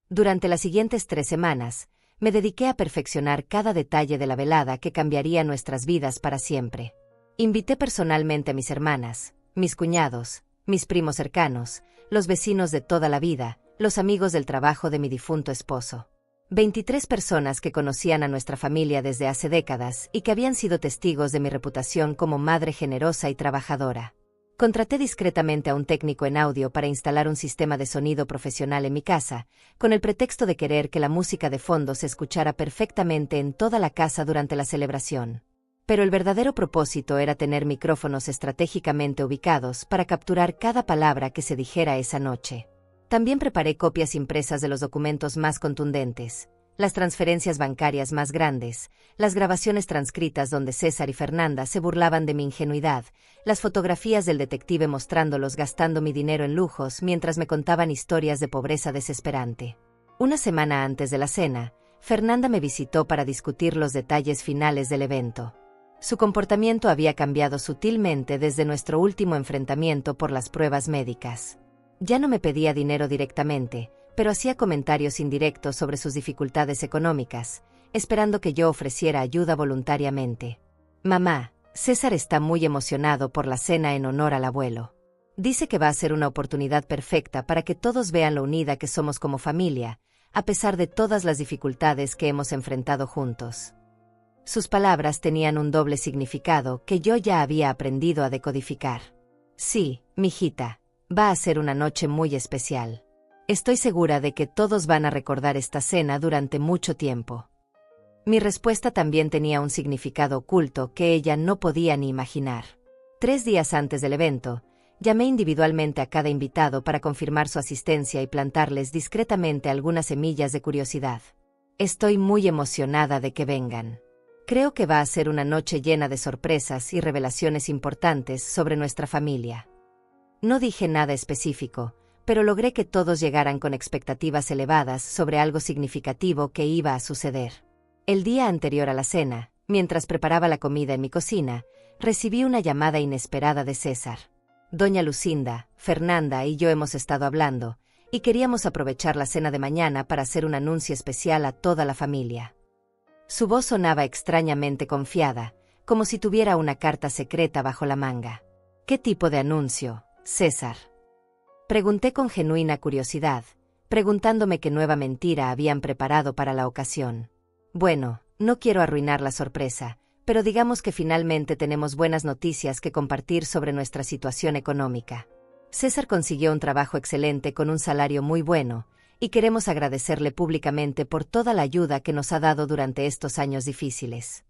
Durante las siguientes 3 semanas, me dediqué a perfeccionar cada detalle de la velada que cambiaría nuestras vidas para siempre. Invité personalmente a mis hermanas, mis cuñados, mis primos cercanos, los vecinos de toda la vida, los amigos del trabajo de mi difunto esposo. 23 personas que conocían a nuestra familia desde hace décadas y que habían sido testigos de mi reputación como madre generosa y trabajadora. Contraté discretamente a un técnico en audio para instalar un sistema de sonido profesional en mi casa, con el pretexto de querer que la música de fondo se escuchara perfectamente en toda la casa durante la celebración. Pero el verdadero propósito era tener micrófonos estratégicamente ubicados para capturar cada palabra que se dijera esa noche. También preparé copias impresas de los documentos más contundentes, las transferencias bancarias más grandes, las grabaciones transcritas donde César y Fernanda se burlaban de mi ingenuidad, las fotografías del detective mostrándolos gastando mi dinero en lujos mientras me contaban historias de pobreza desesperante. Una semana antes de la cena, Fernanda me visitó para discutir los detalles finales del evento. Su comportamiento había cambiado sutilmente desde nuestro último enfrentamiento por las pruebas médicas. Ya no me pedía dinero directamente, pero hacía comentarios indirectos sobre sus dificultades económicas, esperando que yo ofreciera ayuda voluntariamente. Mamá, César está muy emocionado por la cena en honor al abuelo. Dice que va a ser una oportunidad perfecta para que todos vean lo unida que somos como familia, a pesar de todas las dificultades que hemos enfrentado juntos. Sus palabras tenían un doble significado que yo ya había aprendido a decodificar. Sí, mijita, va a ser una noche muy especial. Estoy segura de que todos van a recordar esta cena durante mucho tiempo. Mi respuesta también tenía un significado oculto que ella no podía ni imaginar. 3 días antes del evento, llamé individualmente a cada invitado para confirmar su asistencia y plantarles discretamente algunas semillas de curiosidad. Estoy muy emocionada de que vengan. Creo que va a ser una noche llena de sorpresas y revelaciones importantes sobre nuestra familia. No dije nada específico, pero logré que todos llegaran con expectativas elevadas sobre algo significativo que iba a suceder. El día anterior a la cena, mientras preparaba la comida en mi cocina, recibí una llamada inesperada de César. Doña Lucinda, Fernanda y yo hemos estado hablando, y queríamos aprovechar la cena de mañana para hacer un anuncio especial a toda la familia. Su voz sonaba extrañamente confiada, como si tuviera una carta secreta bajo la manga. ¿Qué tipo de anuncio, César? Pregunté con genuina curiosidad, preguntándome qué nueva mentira habían preparado para la ocasión. Bueno, no quiero arruinar la sorpresa, pero digamos que finalmente tenemos buenas noticias que compartir sobre nuestra situación económica. César consiguió un trabajo excelente con un salario muy bueno, y queremos agradecerle públicamente por toda la ayuda que nos ha dado durante estos años difíciles.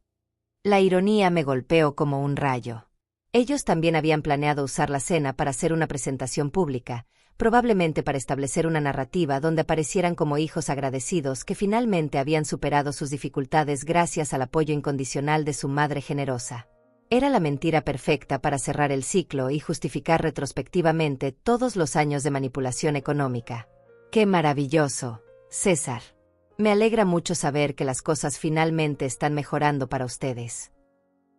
La ironía me golpeó como un rayo. Ellos también habían planeado usar la cena para hacer una presentación pública, probablemente para establecer una narrativa donde aparecieran como hijos agradecidos que finalmente habían superado sus dificultades gracias al apoyo incondicional de su madre generosa. Era la mentira perfecta para cerrar el ciclo y justificar retrospectivamente todos los años de manipulación económica. ¡Qué maravilloso, César! Me alegra mucho saber que las cosas finalmente están mejorando para ustedes.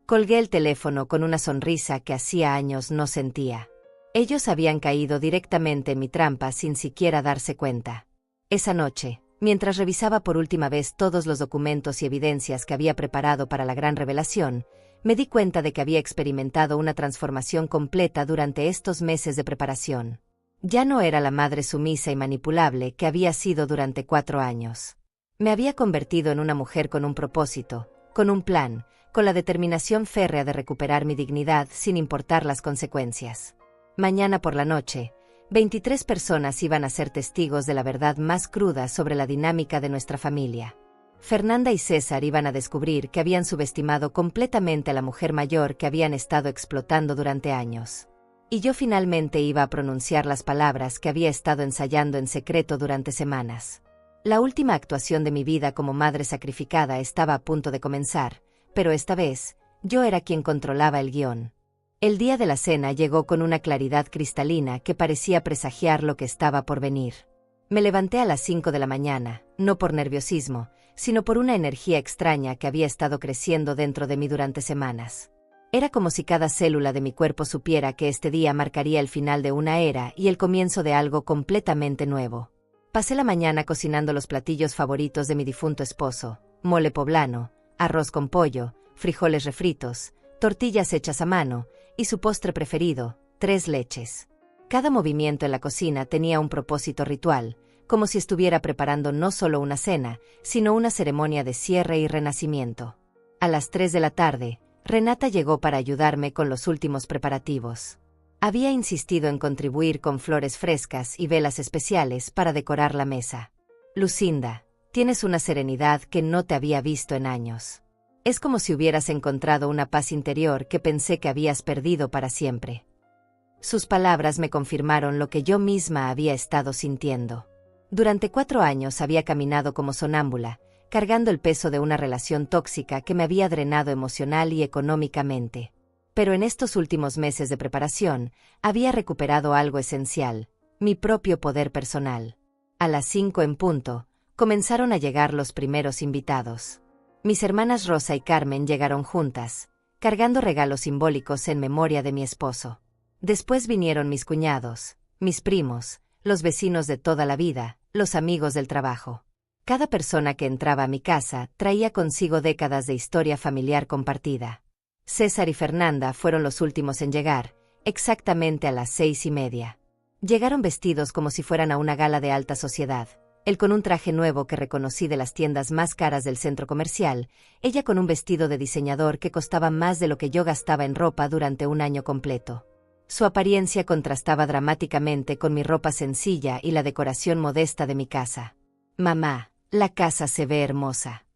Colgué el teléfono con una sonrisa que hacía años no sentía. Ellos habían caído directamente en mi trampa sin siquiera darse cuenta. Esa noche, mientras revisaba por última vez todos los documentos y evidencias que había preparado para la gran revelación, me di cuenta de que había experimentado una transformación completa durante estos meses de preparación. Ya no era la madre sumisa y manipulable que había sido durante 4 años. Me había convertido en una mujer con un propósito, con un plan, con la determinación férrea de recuperar mi dignidad sin importar las consecuencias. Mañana por la noche, 23 personas iban a ser testigos de la verdad más cruda sobre la dinámica de nuestra familia. Fernanda y César iban a descubrir que habían subestimado completamente a la mujer mayor que habían estado explotando durante años. Y yo finalmente iba a pronunciar las palabras que había estado ensayando en secreto durante semanas. La última actuación de mi vida como madre sacrificada estaba a punto de comenzar, pero esta vez, yo era quien controlaba el guión. El día de la cena llegó con una claridad cristalina que parecía presagiar lo que estaba por venir. Me levanté a las 5 de la mañana, no por nerviosismo, sino por una energía extraña que había estado creciendo dentro de mí durante semanas. Era como si cada célula de mi cuerpo supiera que este día marcaría el final de una era y el comienzo de algo completamente nuevo. Pasé la mañana cocinando los platillos favoritos de mi difunto esposo: mole poblano, arroz con pollo, frijoles refritos, tortillas hechas a mano, y su postre preferido, 3 leches. Cada movimiento en la cocina tenía un propósito ritual, como si estuviera preparando no solo una cena, sino una ceremonia de cierre y renacimiento. A las 3 de la tarde, Renata llegó para ayudarme con los últimos preparativos. Había insistido en contribuir con flores frescas y velas especiales para decorar la mesa. Lucinda, tienes una serenidad que no te había visto en años. Es como si hubieras encontrado una paz interior que pensé que habías perdido para siempre. Sus palabras me confirmaron lo que yo misma había estado sintiendo. Durante 4 años había caminado como sonámbula, cargando el peso de una relación tóxica que me había drenado emocional y económicamente. Pero en estos últimos meses de preparación, había recuperado algo esencial, mi propio poder personal. A las 5 en punto, comenzaron a llegar los primeros invitados. Mis hermanas Rosa y Carmen llegaron juntas, cargando regalos simbólicos en memoria de mi esposo. Después vinieron mis cuñados, mis primos, los vecinos de toda la vida, los amigos del trabajo. Cada persona que entraba a mi casa traía consigo décadas de historia familiar compartida. César y Fernanda fueron los últimos en llegar, exactamente a las 6:30. Llegaron vestidos como si fueran a una gala de alta sociedad, él con un traje nuevo que reconocí de las tiendas más caras del centro comercial, ella con un vestido de diseñador que costaba más de lo que yo gastaba en ropa durante un año completo. Su apariencia contrastaba dramáticamente con mi ropa sencilla y la decoración modesta de mi casa. Mamá, la casa se ve hermosa.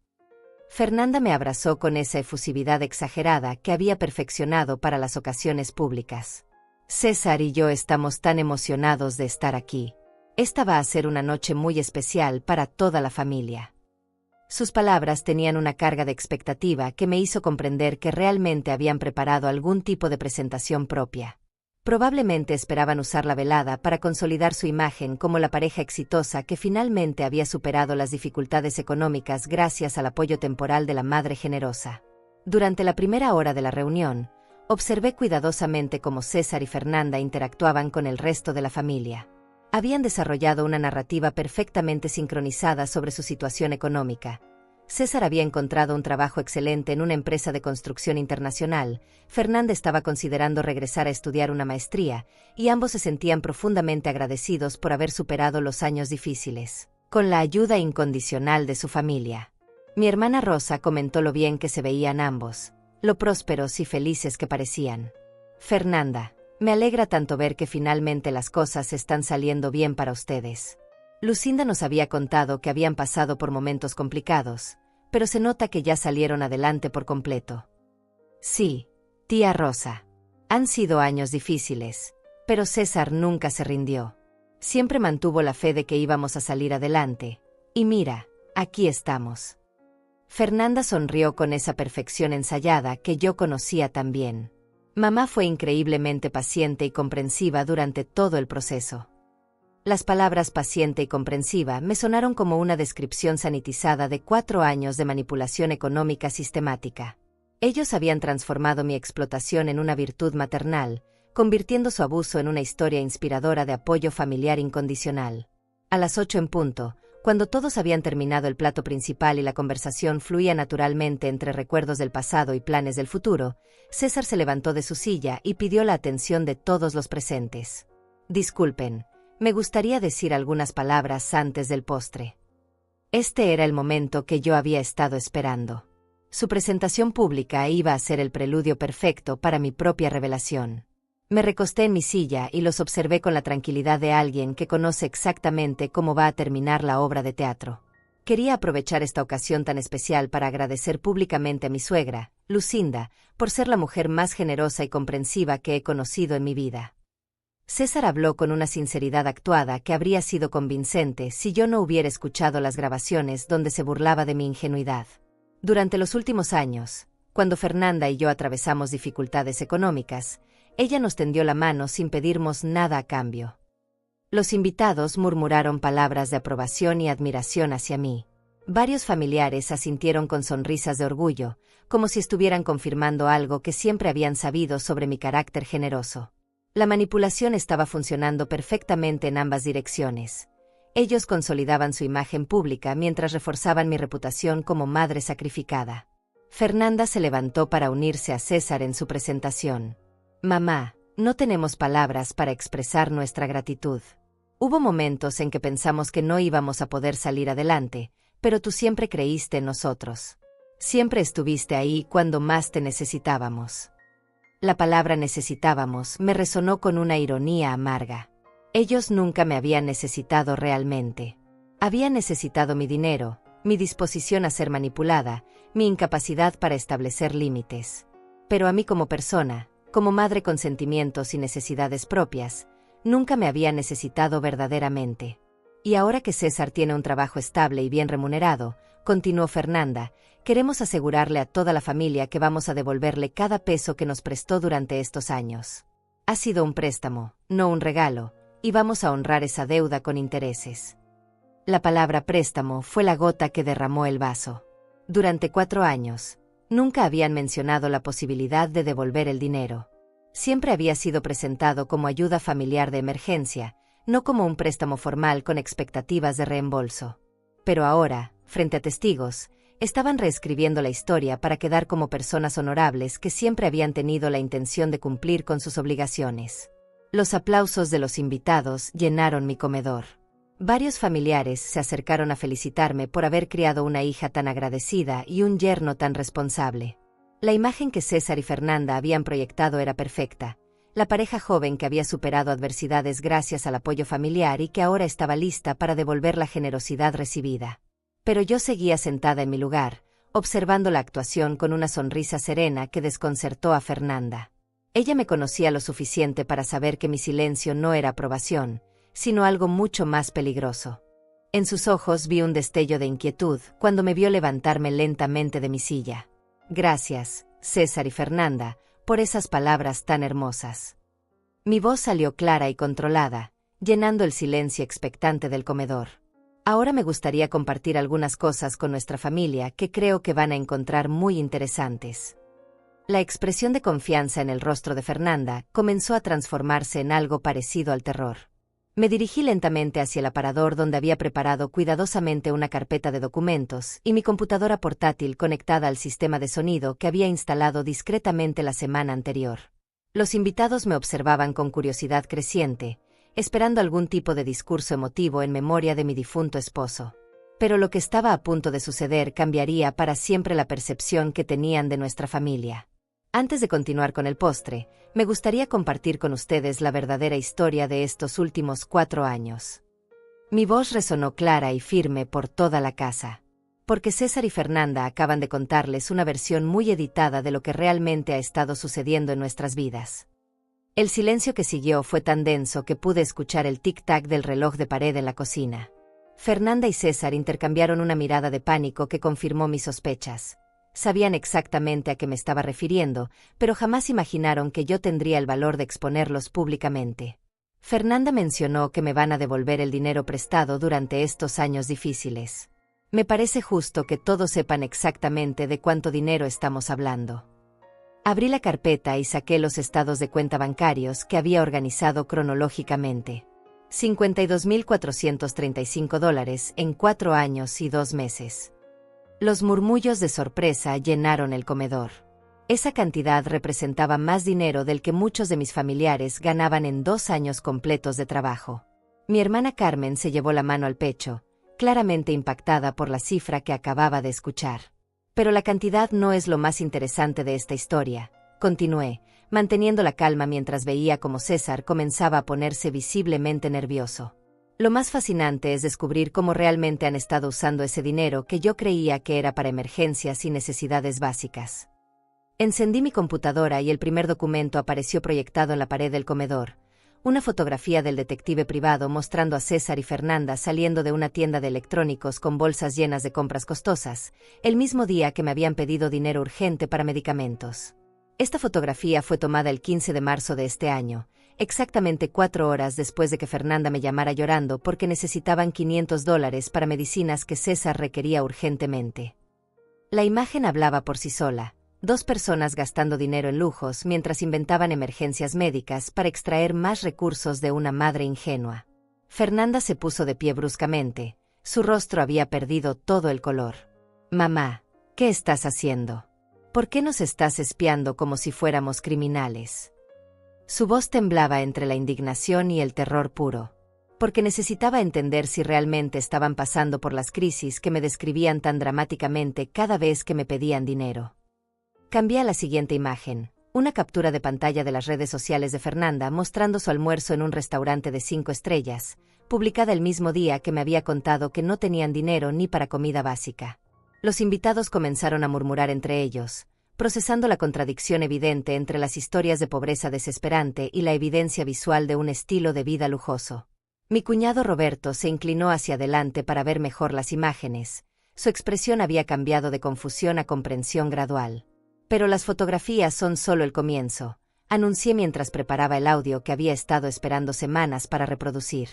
Fernanda me abrazó con esa efusividad exagerada que había perfeccionado para las ocasiones públicas. César y yo estamos tan emocionados de estar aquí. Esta va a ser una noche muy especial para toda la familia. Sus palabras tenían una carga de expectativa que me hizo comprender que realmente habían preparado algún tipo de presentación propia. Probablemente esperaban usar la velada para consolidar su imagen como la pareja exitosa que finalmente había superado las dificultades económicas gracias al apoyo temporal de la madre generosa. Durante la primera hora de la reunión, observé cuidadosamente cómo César y Fernanda interactuaban con el resto de la familia. Habían desarrollado una narrativa perfectamente sincronizada sobre su situación económica. César había encontrado un trabajo excelente en una empresa de construcción internacional, Fernanda estaba considerando regresar a estudiar una maestría, y ambos se sentían profundamente agradecidos por haber superado los años difíciles, con la ayuda incondicional de su familia. Mi hermana Rosa comentó lo bien que se veían ambos, lo prósperos y felices que parecían. Fernanda, me alegra tanto ver que finalmente las cosas están saliendo bien para ustedes. Lucinda nos había contado que habían pasado por momentos complicados, pero se nota que ya salieron adelante por completo. Sí, tía Rosa. Han sido años difíciles, pero César nunca se rindió. Siempre mantuvo la fe de que íbamos a salir adelante. Y mira, aquí estamos. Fernanda sonrió con esa perfección ensayada que yo conocía tan bien. Mamá fue increíblemente paciente y comprensiva durante todo el proceso. Las palabras paciente y comprensiva me sonaron como una descripción sanitizada de 4 años de manipulación económica sistemática. Ellos habían transformado mi explotación en una virtud maternal, convirtiendo su abuso en una historia inspiradora de apoyo familiar incondicional. A las 8 en punto, cuando todos habían terminado el plato principal y la conversación fluía naturalmente entre recuerdos del pasado y planes del futuro, César se levantó de su silla y pidió la atención de todos los presentes. Disculpen. Me gustaría decir algunas palabras antes del postre. Este era el momento que yo había estado esperando. Su presentación pública iba a ser el preludio perfecto para mi propia revelación. Me recosté en mi silla y los observé con la tranquilidad de alguien que conoce exactamente cómo va a terminar la obra de teatro. Quería aprovechar esta ocasión tan especial para agradecer públicamente a mi suegra, Lucinda, por ser la mujer más generosa y comprensiva que he conocido en mi vida. César habló con una sinceridad actuada que habría sido convincente si yo no hubiera escuchado las grabaciones donde se burlaba de mi ingenuidad. Durante los últimos años, cuando Fernanda y yo atravesamos dificultades económicas, ella nos tendió la mano sin pedirnos nada a cambio. Los invitados murmuraron palabras de aprobación y admiración hacia mí. Varios familiares asintieron con sonrisas de orgullo, como si estuvieran confirmando algo que siempre habían sabido sobre mi carácter generoso. La manipulación estaba funcionando perfectamente en ambas direcciones. Ellos consolidaban su imagen pública mientras reforzaban mi reputación como madre sacrificada. Fernanda se levantó para unirse a César en su presentación. Mamá, no tenemos palabras para expresar nuestra gratitud. Hubo momentos en que pensamos que no íbamos a poder salir adelante, pero tú siempre creíste en nosotros. Siempre estuviste ahí cuando más te necesitábamos. La palabra necesitábamos me resonó con una ironía amarga. Ellos nunca me habían necesitado realmente. Habían necesitado mi dinero, mi disposición a ser manipulada, mi incapacidad para establecer límites. Pero a mí como persona, como madre con sentimientos y necesidades propias, nunca me había necesitado verdaderamente. Y ahora que César tiene un trabajo estable y bien remunerado, continuó Fernanda, queremos asegurarle a toda la familia que vamos a devolverle cada peso que nos prestó durante estos años. Ha sido un préstamo, no un regalo, y vamos a honrar esa deuda con intereses. La palabra préstamo fue la gota que derramó el vaso. Durante 4 años, nunca habían mencionado la posibilidad de devolver el dinero. Siempre había sido presentado como ayuda familiar de emergencia, no como un préstamo formal con expectativas de reembolso. Pero ahora, frente a testigos, estaban reescribiendo la historia para quedar como personas honorables que siempre habían tenido la intención de cumplir con sus obligaciones. Los aplausos de los invitados llenaron mi comedor. Varios familiares se acercaron a felicitarme por haber criado una hija tan agradecida y un yerno tan responsable. La imagen que César y Fernanda habían proyectado era perfecta. La pareja joven que había superado adversidades gracias al apoyo familiar y que ahora estaba lista para devolver la generosidad recibida. Pero yo seguía sentada en mi lugar, observando la actuación con una sonrisa serena que desconcertó a Fernanda. Ella me conocía lo suficiente para saber que mi silencio no era aprobación, sino algo mucho más peligroso. En sus ojos vi un destello de inquietud cuando me vio levantarme lentamente de mi silla. Gracias, César y Fernanda, por esas palabras tan hermosas. Mi voz salió clara y controlada, llenando el silencio expectante del comedor. Ahora me gustaría compartir algunas cosas con nuestra familia que creo que van a encontrar muy interesantes. La expresión de confianza en el rostro de Fernanda comenzó a transformarse en algo parecido al terror. Me dirigí lentamente hacia el aparador donde había preparado cuidadosamente una carpeta de documentos y mi computadora portátil conectada al sistema de sonido que había instalado discretamente la semana anterior. Los invitados me observaban con curiosidad creciente, esperando algún tipo de discurso emotivo en memoria de mi difunto esposo. Pero lo que estaba a punto de suceder cambiaría para siempre la percepción que tenían de nuestra familia. Antes de continuar con el postre, me gustaría compartir con ustedes la verdadera historia de estos últimos 4 años. Mi voz resonó clara y firme por toda la casa. Porque César y Fernanda acaban de contarles una versión muy editada de lo que realmente ha estado sucediendo en nuestras vidas. El silencio que siguió fue tan denso que pude escuchar el tic-tac del reloj de pared en la cocina. Fernanda y César intercambiaron una mirada de pánico que confirmó mis sospechas. Sabían exactamente a qué me estaba refiriendo, pero jamás imaginaron que yo tendría el valor de exponerlos públicamente. Fernanda mencionó que me van a devolver el dinero prestado durante estos años difíciles. Me parece justo que todos sepan exactamente de cuánto dinero estamos hablando. Abrí la carpeta y saqué los estados de cuenta bancarios que había organizado cronológicamente. $52,435 en 4 años y 2 meses. Los murmullos de sorpresa llenaron el comedor. Esa cantidad representaba más dinero del que muchos de mis familiares ganaban en 2 años completos de trabajo. Mi hermana Carmen se llevó la mano al pecho, claramente impactada por la cifra que acababa de escuchar. Pero la cantidad no es lo más interesante de esta historia, continué, manteniendo la calma mientras veía cómo César comenzaba a ponerse visiblemente nervioso. Lo más fascinante es descubrir cómo realmente han estado usando ese dinero que yo creía que era para emergencias y necesidades básicas. Encendí mi computadora y el primer documento apareció proyectado en la pared del comedor, una fotografía del detective privado mostrando a César y Fernanda saliendo de una tienda de electrónicos con bolsas llenas de compras costosas, el mismo día que me habían pedido dinero urgente para medicamentos. Esta fotografía fue tomada el 15 de marzo de este año, exactamente 4 horas después de que Fernanda me llamara llorando porque necesitaban $500 para medicinas que César requería urgentemente. La imagen hablaba por sí sola, 2 personas gastando dinero en lujos mientras inventaban emergencias médicas para extraer más recursos de una madre ingenua. Fernanda se puso de pie bruscamente, su rostro había perdido todo el color. «Mamá, ¿qué estás haciendo? ¿Por qué nos estás espiando como si fuéramos criminales?» Su voz temblaba entre la indignación y el terror puro, porque necesitaba entender si realmente estaban pasando por las crisis que me describían tan dramáticamente cada vez que me pedían dinero. Cambié a la siguiente imagen, Una captura de pantalla de las redes sociales de Fernanda mostrando su almuerzo en un restaurante de 5 estrellas, publicada el mismo día que me había contado que no tenían dinero ni para comida básica. Los invitados comenzaron a murmurar entre ellos, procesando la contradicción evidente entre las historias de pobreza desesperante y la evidencia visual de un estilo de vida lujoso. Mi cuñado Roberto se inclinó hacia adelante para ver mejor las imágenes. Su expresión había cambiado de confusión a comprensión gradual. Pero las fotografías son solo el comienzo, anuncié mientras preparaba el audio que había estado esperando semanas para reproducir.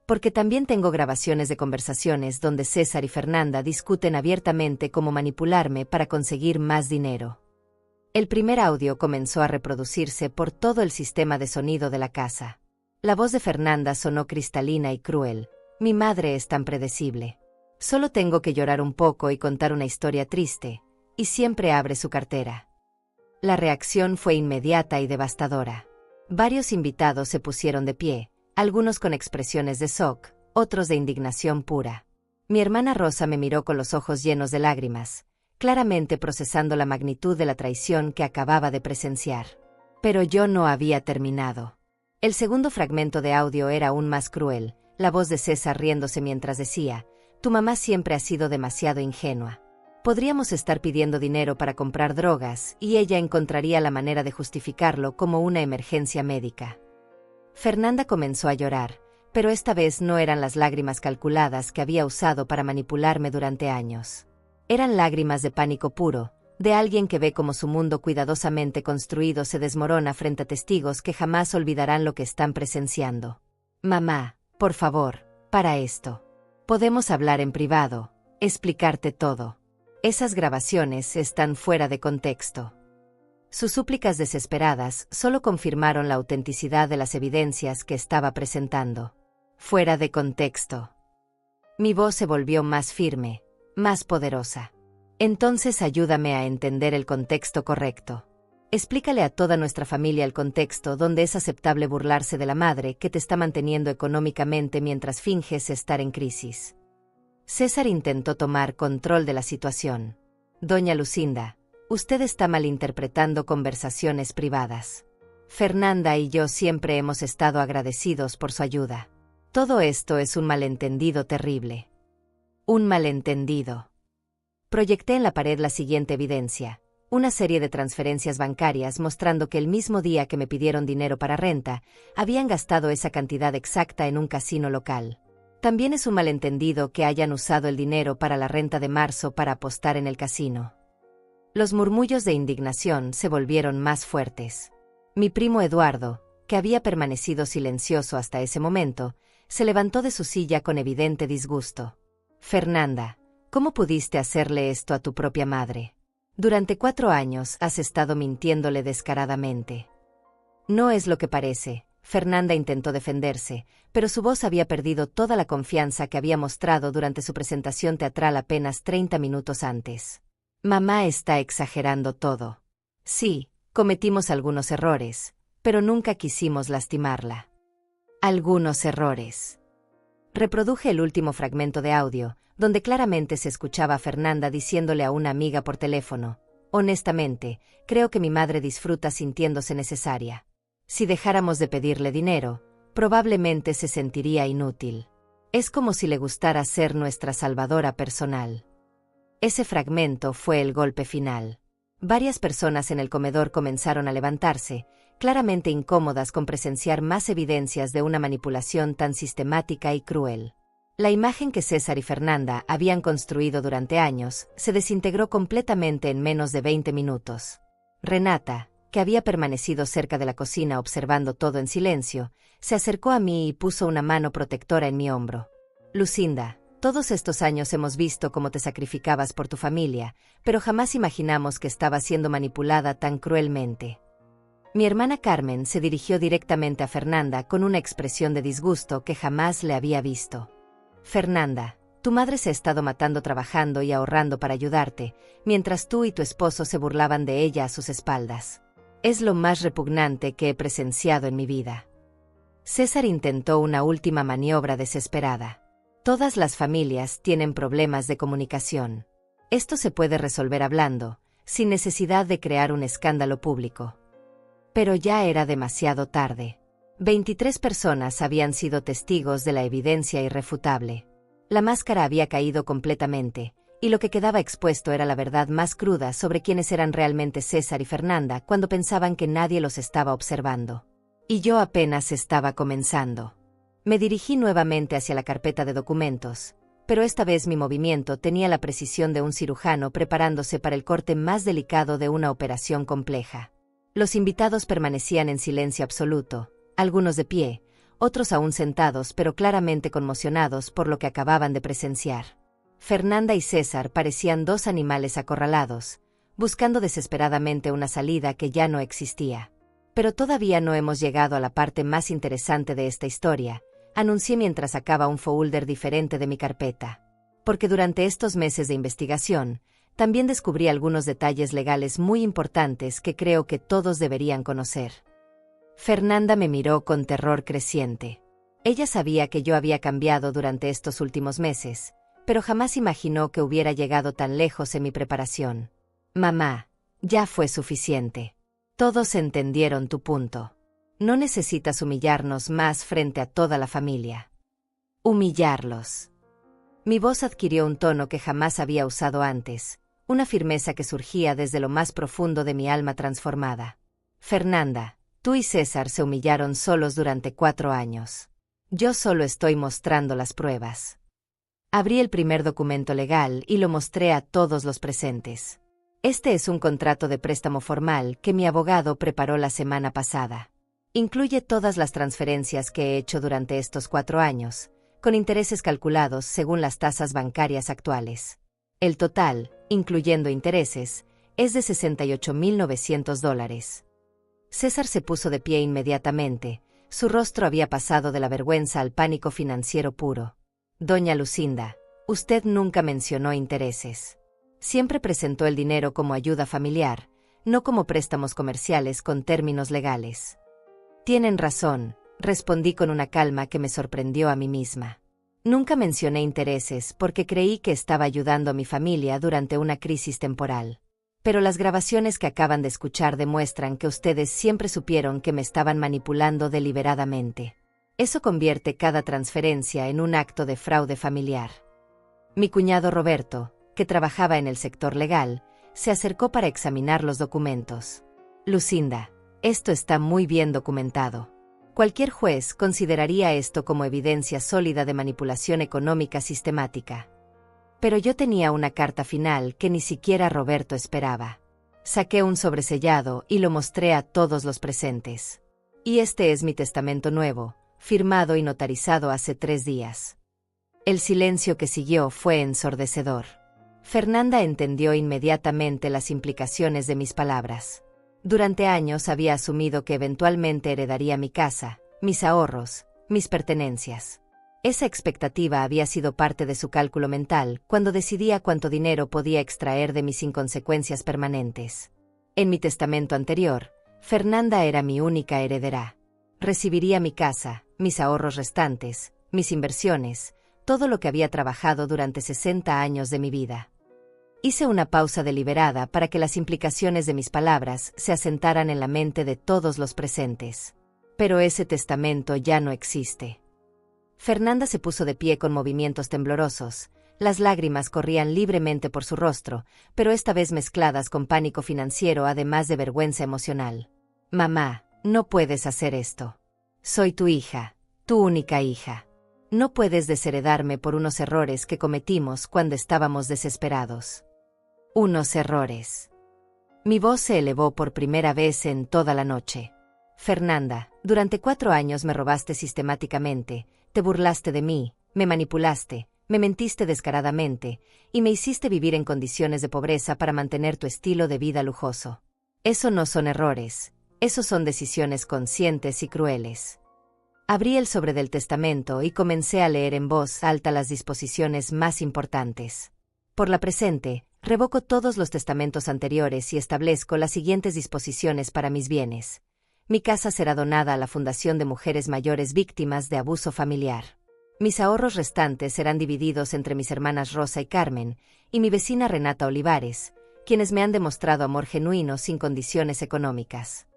Porque también tengo grabaciones de conversaciones donde César y Fernanda discuten abiertamente cómo manipularme para conseguir más dinero. El primer audio comenzó a reproducirse por todo el sistema de sonido de la casa. La voz de Fernanda sonó cristalina y cruel. Mi madre es tan predecible. Solo tengo que llorar un poco y contar una historia triste, y siempre abre su cartera. La reacción fue inmediata y devastadora. Varios invitados se pusieron de pie, algunos con expresiones de shock, otros de indignación pura. Mi hermana Rosa me miró con los ojos llenos de lágrimas, claramente procesando la magnitud de la traición que acababa de presenciar. Pero yo no había terminado. El segundo fragmento de audio era aún más cruel, la voz de César riéndose mientras decía: «Tu mamá siempre ha sido demasiado ingenua. Podríamos estar pidiendo dinero para comprar drogas y ella encontraría la manera de justificarlo como una emergencia médica». Fernanda comenzó a llorar, pero esta vez no eran las lágrimas calculadas que había usado para manipularme durante años. Eran lágrimas de pánico puro, de alguien que ve cómo su mundo cuidadosamente construido se desmorona frente a testigos que jamás olvidarán lo que están presenciando. «Mamá, por favor, para esto. Podemos hablar en privado, explicarte todo. Esas grabaciones están fuera de contexto». Sus súplicas desesperadas solo confirmaron la autenticidad de las evidencias que estaba presentando. Fuera de contexto. Mi voz se volvió más firme, más poderosa. «Entonces ayúdame a entender el contexto correcto. Explícale a toda nuestra familia el contexto donde es aceptable burlarse de la madre que te está manteniendo económicamente mientras finges estar en crisis». César intentó tomar control de la situación. «Doña Lucinda, usted está malinterpretando conversaciones privadas. Fernanda y yo siempre hemos estado agradecidos por su ayuda. Todo esto es un malentendido terrible». Un malentendido. Proyecté en la pared la siguiente evidencia: una serie de transferencias bancarias mostrando que el mismo día que me pidieron dinero para renta, habían gastado esa cantidad exacta en un casino local. También es un malentendido que hayan usado el dinero para la renta de marzo para apostar en el casino. Los murmullos de indignación se volvieron más fuertes. Mi primo Eduardo, que había permanecido silencioso hasta ese momento, se levantó de su silla con evidente disgusto. «Fernanda, ¿cómo pudiste hacerle esto a tu propia madre? Durante 4 años has estado mintiéndole descaradamente». «No es lo que parece». Fernanda intentó defenderse, pero su voz había perdido toda la confianza que había mostrado durante su presentación teatral apenas 30 minutos antes. «Mamá está exagerando todo. Sí, cometimos algunos errores, pero nunca quisimos lastimarla». «Algunos errores». Reproduje el último fragmento de audio, donde claramente se escuchaba a Fernanda diciéndole a una amiga por teléfono: «Honestamente, creo que mi madre disfruta sintiéndose necesaria. Si dejáramos de pedirle dinero, probablemente se sentiría inútil. Es como si le gustara ser nuestra salvadora personal». Ese fragmento fue el golpe final. Varias personas en el comedor comenzaron a levantarse, claramente incómodas con presenciar más evidencias de una manipulación tan sistemática y cruel. La imagen que César y Fernanda habían construido durante años se desintegró completamente en menos de 20 minutos. Renata, que había permanecido cerca de la cocina observando todo en silencio, se acercó a mí y puso una mano protectora en mi hombro. «Lucinda, todos estos años hemos visto cómo te sacrificabas por tu familia, pero jamás imaginamos que estabas siendo manipulada tan cruelmente». Mi hermana Carmen se dirigió directamente a Fernanda con una expresión de disgusto que jamás le había visto. «Fernanda, tu madre se ha estado matando trabajando y ahorrando para ayudarte, mientras tú y tu esposo se burlaban de ella a sus espaldas. Es lo más repugnante que he presenciado en mi vida». César intentó una última maniobra desesperada. «Todas las familias tienen problemas de comunicación. Esto se puede resolver hablando, sin necesidad de crear un escándalo público. Pero ya era demasiado tarde. 23 personas habían sido testigos de la evidencia irrefutable. La máscara había caído completamente, y lo que quedaba expuesto era la verdad más cruda sobre quiénes eran realmente César y Fernanda cuando pensaban que nadie los estaba observando. Y yo apenas estaba comenzando. Me dirigí nuevamente hacia la carpeta de documentos, pero esta vez mi movimiento tenía la precisión de un cirujano preparándose para el corte más delicado de una operación compleja. Los invitados permanecían en silencio absoluto, algunos de pie, otros aún sentados pero claramente conmocionados por lo que acababan de presenciar. Fernanda y César parecían dos animales acorralados, buscando desesperadamente una salida que ya no existía. Pero todavía no hemos llegado a la parte más interesante de esta historia, anuncié mientras sacaba un folder diferente de mi carpeta. Porque durante estos meses de investigación, también descubrí algunos detalles legales muy importantes que creo que todos deberían conocer. Fernanda me miró con terror creciente. Ella sabía que yo había cambiado durante estos últimos meses, pero jamás imaginó que hubiera llegado tan lejos en mi preparación. Mamá, ya fue suficiente. Todos entendieron tu punto. No necesitas humillarnos más frente a toda la familia. Humillarlos. Mi voz adquirió un tono que jamás había usado antes, una firmeza que surgía desde lo más profundo de mi alma transformada. Fernanda, tú y César se humillaron solos durante 4 años. Yo solo estoy mostrando las pruebas. Abrí el primer documento legal y lo mostré a todos los presentes. Este es un contrato de préstamo formal que mi abogado preparó la semana pasada. Incluye todas las transferencias que he hecho durante estos 4 años, con intereses calculados según las tasas bancarias actuales. El total, incluyendo intereses, es de $68,900. César se puso de pie inmediatamente, su rostro había pasado de la vergüenza al pánico financiero puro. Doña Lucinda, usted nunca mencionó intereses. Siempre presentó el dinero como ayuda familiar, no como préstamos comerciales con términos legales. Tienen razón, respondí con una calma que me sorprendió a mí misma. Nunca mencioné intereses porque creí que estaba ayudando a mi familia durante una crisis temporal. Pero las grabaciones que acaban de escuchar demuestran que ustedes siempre supieron que me estaban manipulando deliberadamente. Eso convierte cada transferencia en un acto de fraude familiar. Mi cuñado Roberto, que trabajaba en el sector legal, se acercó para examinar los documentos. Lucinda, esto está muy bien documentado. Cualquier juez consideraría esto como evidencia sólida de manipulación económica sistemática. Pero yo tenía una carta final que ni siquiera Roberto esperaba. Saqué un sobresellado y lo mostré a todos los presentes. Y este es mi testamento nuevo, firmado y notarizado hace 3 días. El silencio que siguió fue ensordecedor. Fernanda entendió inmediatamente las implicaciones de mis palabras. Durante años había asumido que eventualmente heredaría mi casa, mis ahorros, mis pertenencias. Esa expectativa había sido parte de su cálculo mental cuando decidía cuánto dinero podía extraer de mis inconsecuencias permanentes. En mi testamento anterior, Fernanda era mi única heredera. Recibiría mi casa, mis ahorros restantes, mis inversiones, todo lo que había trabajado durante 60 años de mi vida. Hice una pausa deliberada para que las implicaciones de mis palabras se asentaran en la mente de todos los presentes. Pero ese testamento ya no existe. Fernanda se puso de pie con movimientos temblorosos, las lágrimas corrían libremente por su rostro, pero esta vez mezcladas con pánico financiero además de vergüenza emocional. Mamá, no puedes hacer esto. Soy tu hija, tu única hija. No puedes desheredarme por unos errores que cometimos cuando estábamos desesperados. Unos errores. Mi voz se elevó por primera vez en toda la noche. Fernanda, durante 4 años me robaste sistemáticamente, te burlaste de mí, me manipulaste, me mentiste descaradamente, y me hiciste vivir en condiciones de pobreza para mantener tu estilo de vida lujoso. Eso no son errores, esos son decisiones conscientes y crueles. Abrí el sobre del testamento y comencé a leer en voz alta las disposiciones más importantes. Por la presente, revoco todos los testamentos anteriores y establezco las siguientes disposiciones para mis bienes. Mi casa será donada a la Fundación de Mujeres Mayores Víctimas de Abuso Familiar. Mis ahorros restantes serán divididos entre mis hermanas Rosa y Carmen, y mi vecina Renata Olivares, quienes me han demostrado amor genuino sin condiciones económicas.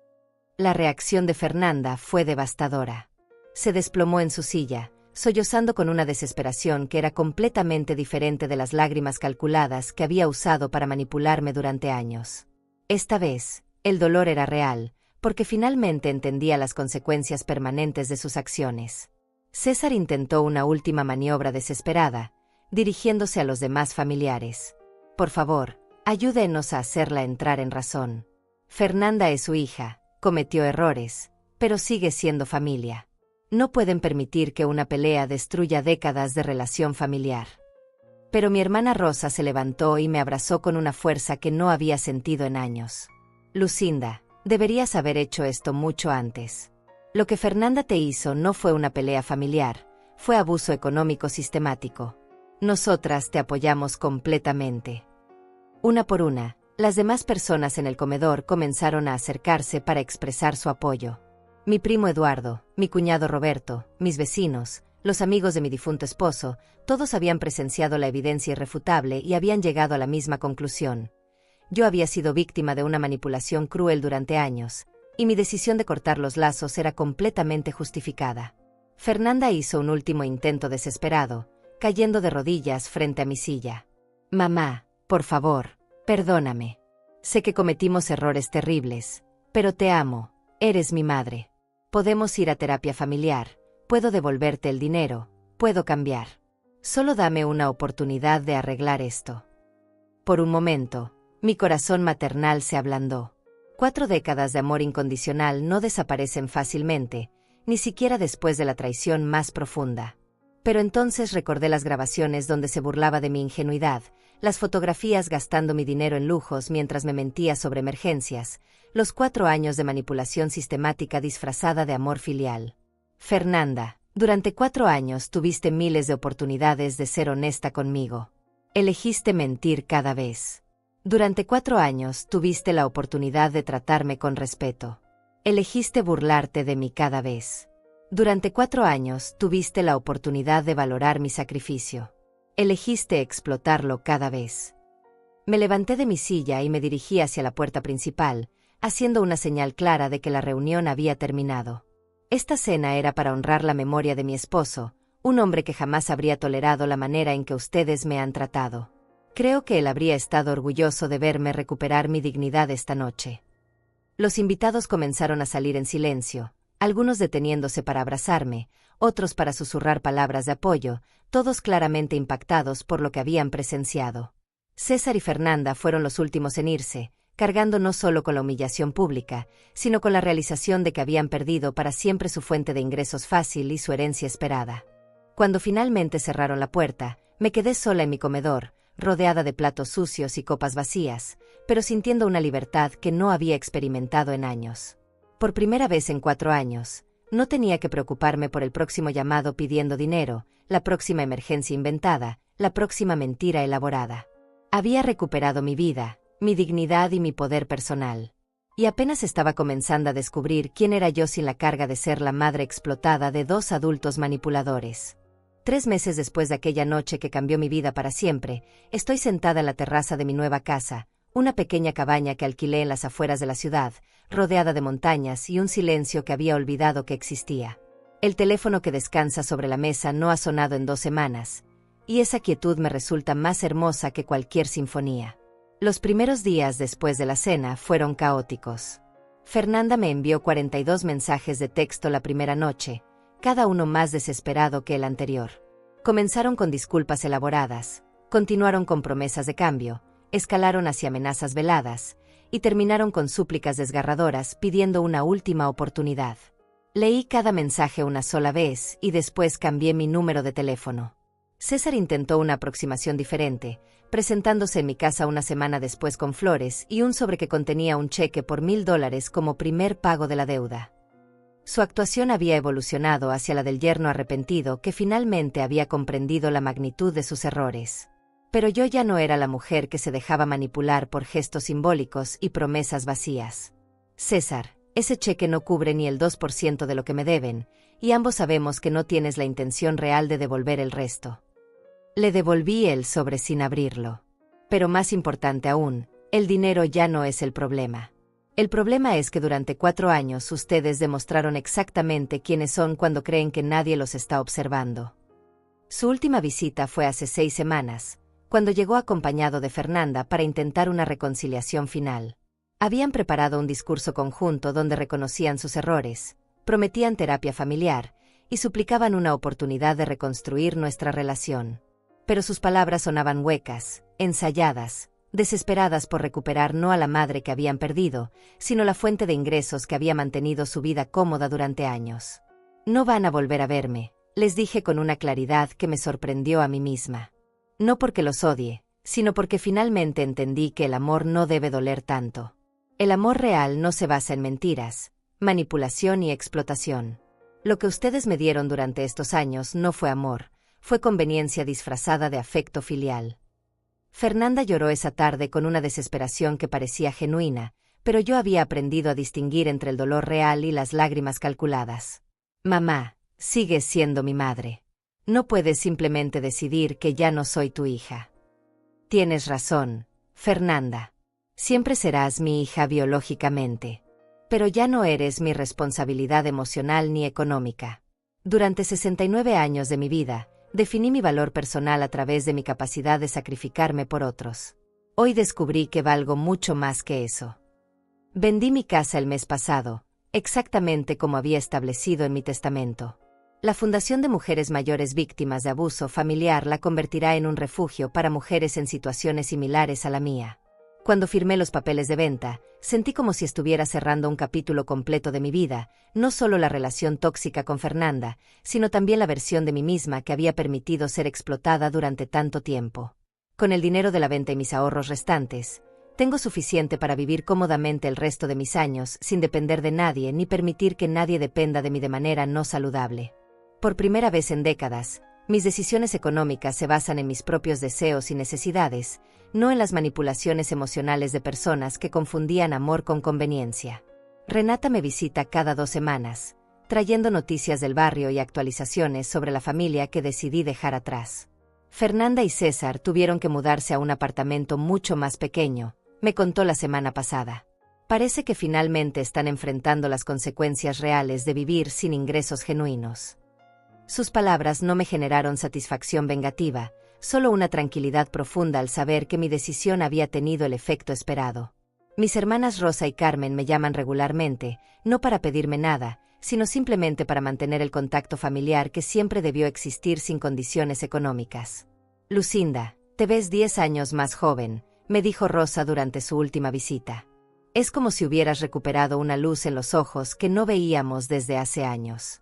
La reacción de Fernanda fue devastadora. Se desplomó en su silla, sollozando con una desesperación que era completamente diferente de las lágrimas calculadas que había usado para manipularme durante años. Esta vez, el dolor era real, porque finalmente entendía las consecuencias permanentes de sus acciones. César intentó una última maniobra desesperada, dirigiéndose a los demás familiares. Por favor, ayúdenos a hacerla entrar en razón. Fernanda es su hija, cometió errores, pero sigue siendo familia. No pueden permitir que una pelea destruya décadas de relación familiar. Pero mi hermana Rosa se levantó y me abrazó con una fuerza que no había sentido en años. Lucinda, deberías haber hecho esto mucho antes. Lo que Fernanda te hizo no fue una pelea familiar, fue abuso económico sistemático. Nosotras te apoyamos completamente. Una por una, las demás personas en el comedor comenzaron a acercarse para expresar su apoyo. Mi primo Eduardo, mi cuñado Roberto, mis vecinos, los amigos de mi difunto esposo, todos habían presenciado la evidencia irrefutable y habían llegado a la misma conclusión. Yo había sido víctima de una manipulación cruel durante años, y mi decisión de cortar los lazos era completamente justificada. Fernanda hizo un último intento desesperado, cayendo de rodillas frente a mi silla. Mamá, por favor, perdóname. Sé que cometimos errores terribles, pero te amo, eres mi madre. Podemos ir a terapia familiar, puedo devolverte el dinero, puedo cambiar. Solo dame una oportunidad de arreglar esto. Por un momento, mi corazón maternal se ablandó. 4 décadas de amor incondicional no desaparecen fácilmente, ni siquiera después de la traición más profunda. Pero entonces recordé las grabaciones donde se burlaba de mi ingenuidad, las fotografías gastando mi dinero en lujos mientras me mentía sobre emergencias, los 4 años de manipulación sistemática disfrazada de amor filial. Fernanda, durante 4 años tuviste miles de oportunidades de ser honesta conmigo. Elegiste mentir cada vez. Durante 4 años tuviste la oportunidad de tratarme con respeto. Elegiste burlarte de mí cada vez. Durante 4 años tuviste la oportunidad de valorar mi sacrificio. Elegiste explotarlo cada vez. Me levanté de mi silla y me dirigí hacia la puerta principal, haciendo una señal clara de que la reunión había terminado. Esta cena era para honrar la memoria de mi esposo, un hombre que jamás habría tolerado la manera en que ustedes me han tratado. Creo que él habría estado orgulloso de verme recuperar mi dignidad esta noche. Los invitados comenzaron a salir en silencio, algunos deteniéndose para abrazarme, otros para susurrar palabras de apoyo, todos claramente impactados por lo que habían presenciado. César y Fernanda fueron los últimos en irse, cargando no solo con la humillación pública, sino con la realización de que habían perdido para siempre su fuente de ingresos fácil y su herencia esperada. Cuando finalmente cerraron la puerta, me quedé sola en mi comedor, rodeada de platos sucios y copas vacías, pero sintiendo una libertad que no había experimentado en años. Por primera vez en 4 años, no tenía que preocuparme por el próximo llamado pidiendo dinero, la próxima emergencia inventada, la próxima mentira elaborada. Había recuperado mi vida, mi dignidad y mi poder personal. Y apenas estaba comenzando a descubrir quién era yo sin la carga de ser la madre explotada de 2 adultos manipuladores. 3 meses después de aquella noche que cambió mi vida para siempre, estoy sentada en la terraza de mi nueva casa, una pequeña cabaña que alquilé en las afueras de la ciudad, rodeada de montañas y un silencio que había olvidado que existía. El teléfono que descansa sobre la mesa no ha sonado en 2 semanas, y esa quietud me resulta más hermosa que cualquier sinfonía. Los primeros días después de la cena fueron caóticos. Fernanda me envió 42 mensajes de texto la primera noche, cada uno más desesperado que el anterior. Comenzaron con disculpas elaboradas, continuaron con promesas de cambio, escalaron hacia amenazas veladas, y terminaron con súplicas desgarradoras pidiendo una última oportunidad. Leí cada mensaje una sola vez y después cambié mi número de teléfono. César intentó una aproximación diferente, presentándose en mi casa una semana después con flores y un sobre que contenía un cheque por $1000 como primer pago de la deuda. Su actuación había evolucionado hacia la del yerno arrepentido que finalmente había comprendido la magnitud de sus errores. Pero yo ya no era la mujer que se dejaba manipular por gestos simbólicos y promesas vacías. César, ese cheque no cubre ni el 2% de lo que me deben, y ambos sabemos que no tienes la intención real de devolver el resto. Le devolví el sobre sin abrirlo. Pero más importante aún, el dinero ya no es el problema. El problema es que durante 4 años ustedes demostraron exactamente quiénes son cuando creen que nadie los está observando. Su última visita fue hace 6 semanas, cuando llegó acompañado de Fernanda para intentar una reconciliación final. Habían preparado un discurso conjunto donde reconocían sus errores, prometían terapia familiar y suplicaban una oportunidad de reconstruir nuestra relación. Pero sus palabras sonaban huecas, ensayadas, desesperadas por recuperar no a la madre que habían perdido, sino la fuente de ingresos que había mantenido su vida cómoda durante años. No van a volver a verme, les dije con una claridad que me sorprendió a mí misma. No porque los odie, sino porque finalmente entendí que el amor no debe doler tanto. El amor real no se basa en mentiras, manipulación y explotación. Lo que ustedes me dieron durante estos años no fue amor, fue conveniencia disfrazada de afecto filial. Fernanda lloró esa tarde con una desesperación que parecía genuina, pero yo había aprendido a distinguir entre el dolor real y las lágrimas calculadas. Mamá, sigues siendo mi madre. No puedes simplemente decidir que ya no soy tu hija. Tienes razón, Fernanda. Siempre serás mi hija biológicamente. Pero ya no eres mi responsabilidad emocional ni económica. Durante 69 años de mi vida, definí mi valor personal a través de mi capacidad de sacrificarme por otros. Hoy descubrí que valgo mucho más que eso. Vendí mi casa el mes pasado, exactamente como había establecido en mi testamento. La Fundación de Mujeres Mayores Víctimas de Abuso Familiar la convertirá en un refugio para mujeres en situaciones similares a la mía. Cuando firmé los papeles de venta, sentí como si estuviera cerrando un capítulo completo de mi vida, no solo la relación tóxica con Fernanda, sino también la versión de mí misma que había permitido ser explotada durante tanto tiempo. Con el dinero de la venta y mis ahorros restantes, tengo suficiente para vivir cómodamente el resto de mis años sin depender de nadie ni permitir que nadie dependa de mí de manera no saludable. Por primera vez en décadas, mis decisiones económicas se basan en mis propios deseos y necesidades, no en las manipulaciones emocionales de personas que confundían amor con conveniencia. Renata me visita cada 2 semanas, trayendo noticias del barrio y actualizaciones sobre la familia que decidí dejar atrás. Fernanda y César tuvieron que mudarse a un apartamento mucho más pequeño, me contó la semana pasada. Parece que finalmente están enfrentando las consecuencias reales de vivir sin ingresos genuinos. Sus palabras no me generaron satisfacción vengativa, solo una tranquilidad profunda al saber que mi decisión había tenido el efecto esperado. Mis hermanas Rosa y Carmen me llaman regularmente, no para pedirme nada, sino simplemente para mantener el contacto familiar que siempre debió existir sin condiciones económicas. Lucinda, te ves 10 años más joven, me dijo Rosa durante su última visita. Es como si hubieras recuperado una luz en los ojos que no veíamos desde hace años.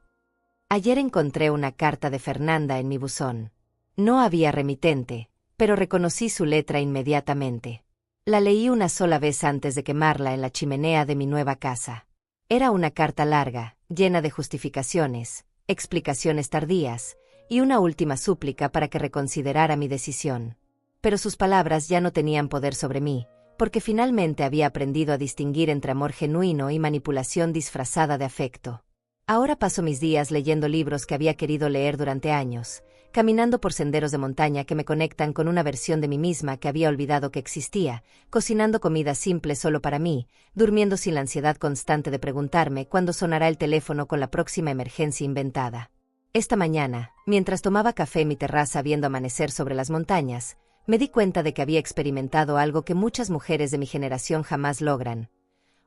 Ayer encontré una carta de Fernanda en mi buzón. No había remitente, pero reconocí su letra inmediatamente. La leí una sola vez antes de quemarla en la chimenea de mi nueva casa. Era una carta larga, llena de justificaciones, explicaciones tardías, y una última súplica para que reconsiderara mi decisión. Pero sus palabras ya no tenían poder sobre mí, porque finalmente había aprendido a distinguir entre amor genuino y manipulación disfrazada de afecto. Ahora paso mis días leyendo libros que había querido leer durante años, caminando por senderos de montaña que me conectan con una versión de mí misma que había olvidado que existía, cocinando comida simple solo para mí, durmiendo sin la ansiedad constante de preguntarme cuándo sonará el teléfono con la próxima emergencia inventada. Esta mañana, mientras tomaba café en mi terraza viendo amanecer sobre las montañas, me di cuenta de que había experimentado algo que muchas mujeres de mi generación jamás logran.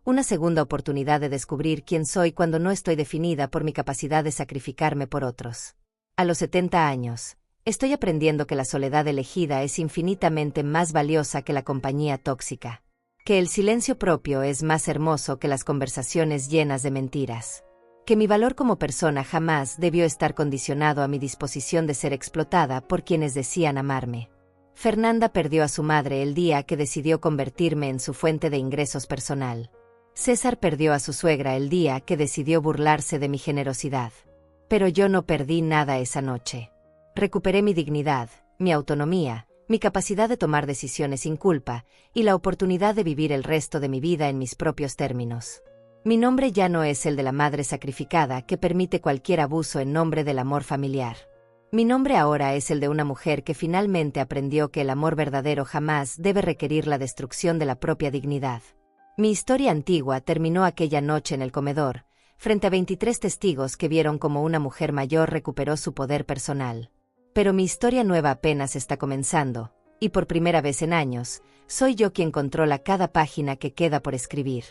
Una segunda oportunidad de descubrir quién soy cuando no estoy definida por mi capacidad de sacrificarme por otros. A los 70 años, estoy aprendiendo que la soledad elegida es infinitamente más valiosa que la compañía tóxica, que el silencio propio es más hermoso que las conversaciones llenas de mentiras, que mi valor como persona jamás debió estar condicionado a mi disposición de ser explotada por quienes decían amarme. Fernanda perdió a su madre el día que decidió convertirme en su fuente de ingresos personal. César perdió a su suegra el día que decidió burlarse de mi generosidad. Pero yo no perdí nada esa noche. Recuperé mi dignidad, mi autonomía, mi capacidad de tomar decisiones sin culpa, y la oportunidad de vivir el resto de mi vida en mis propios términos. Mi nombre ya no es el de la madre sacrificada que permite cualquier abuso en nombre del amor familiar. Mi nombre ahora es el de una mujer que finalmente aprendió que el amor verdadero jamás debe requerir la destrucción de la propia dignidad. Mi historia antigua terminó aquella noche en el comedor, frente a 23 testigos que vieron cómo una mujer mayor recuperó su poder personal. Pero mi historia nueva apenas está comenzando, y por primera vez en años, soy yo quien controla cada página que queda por escribir.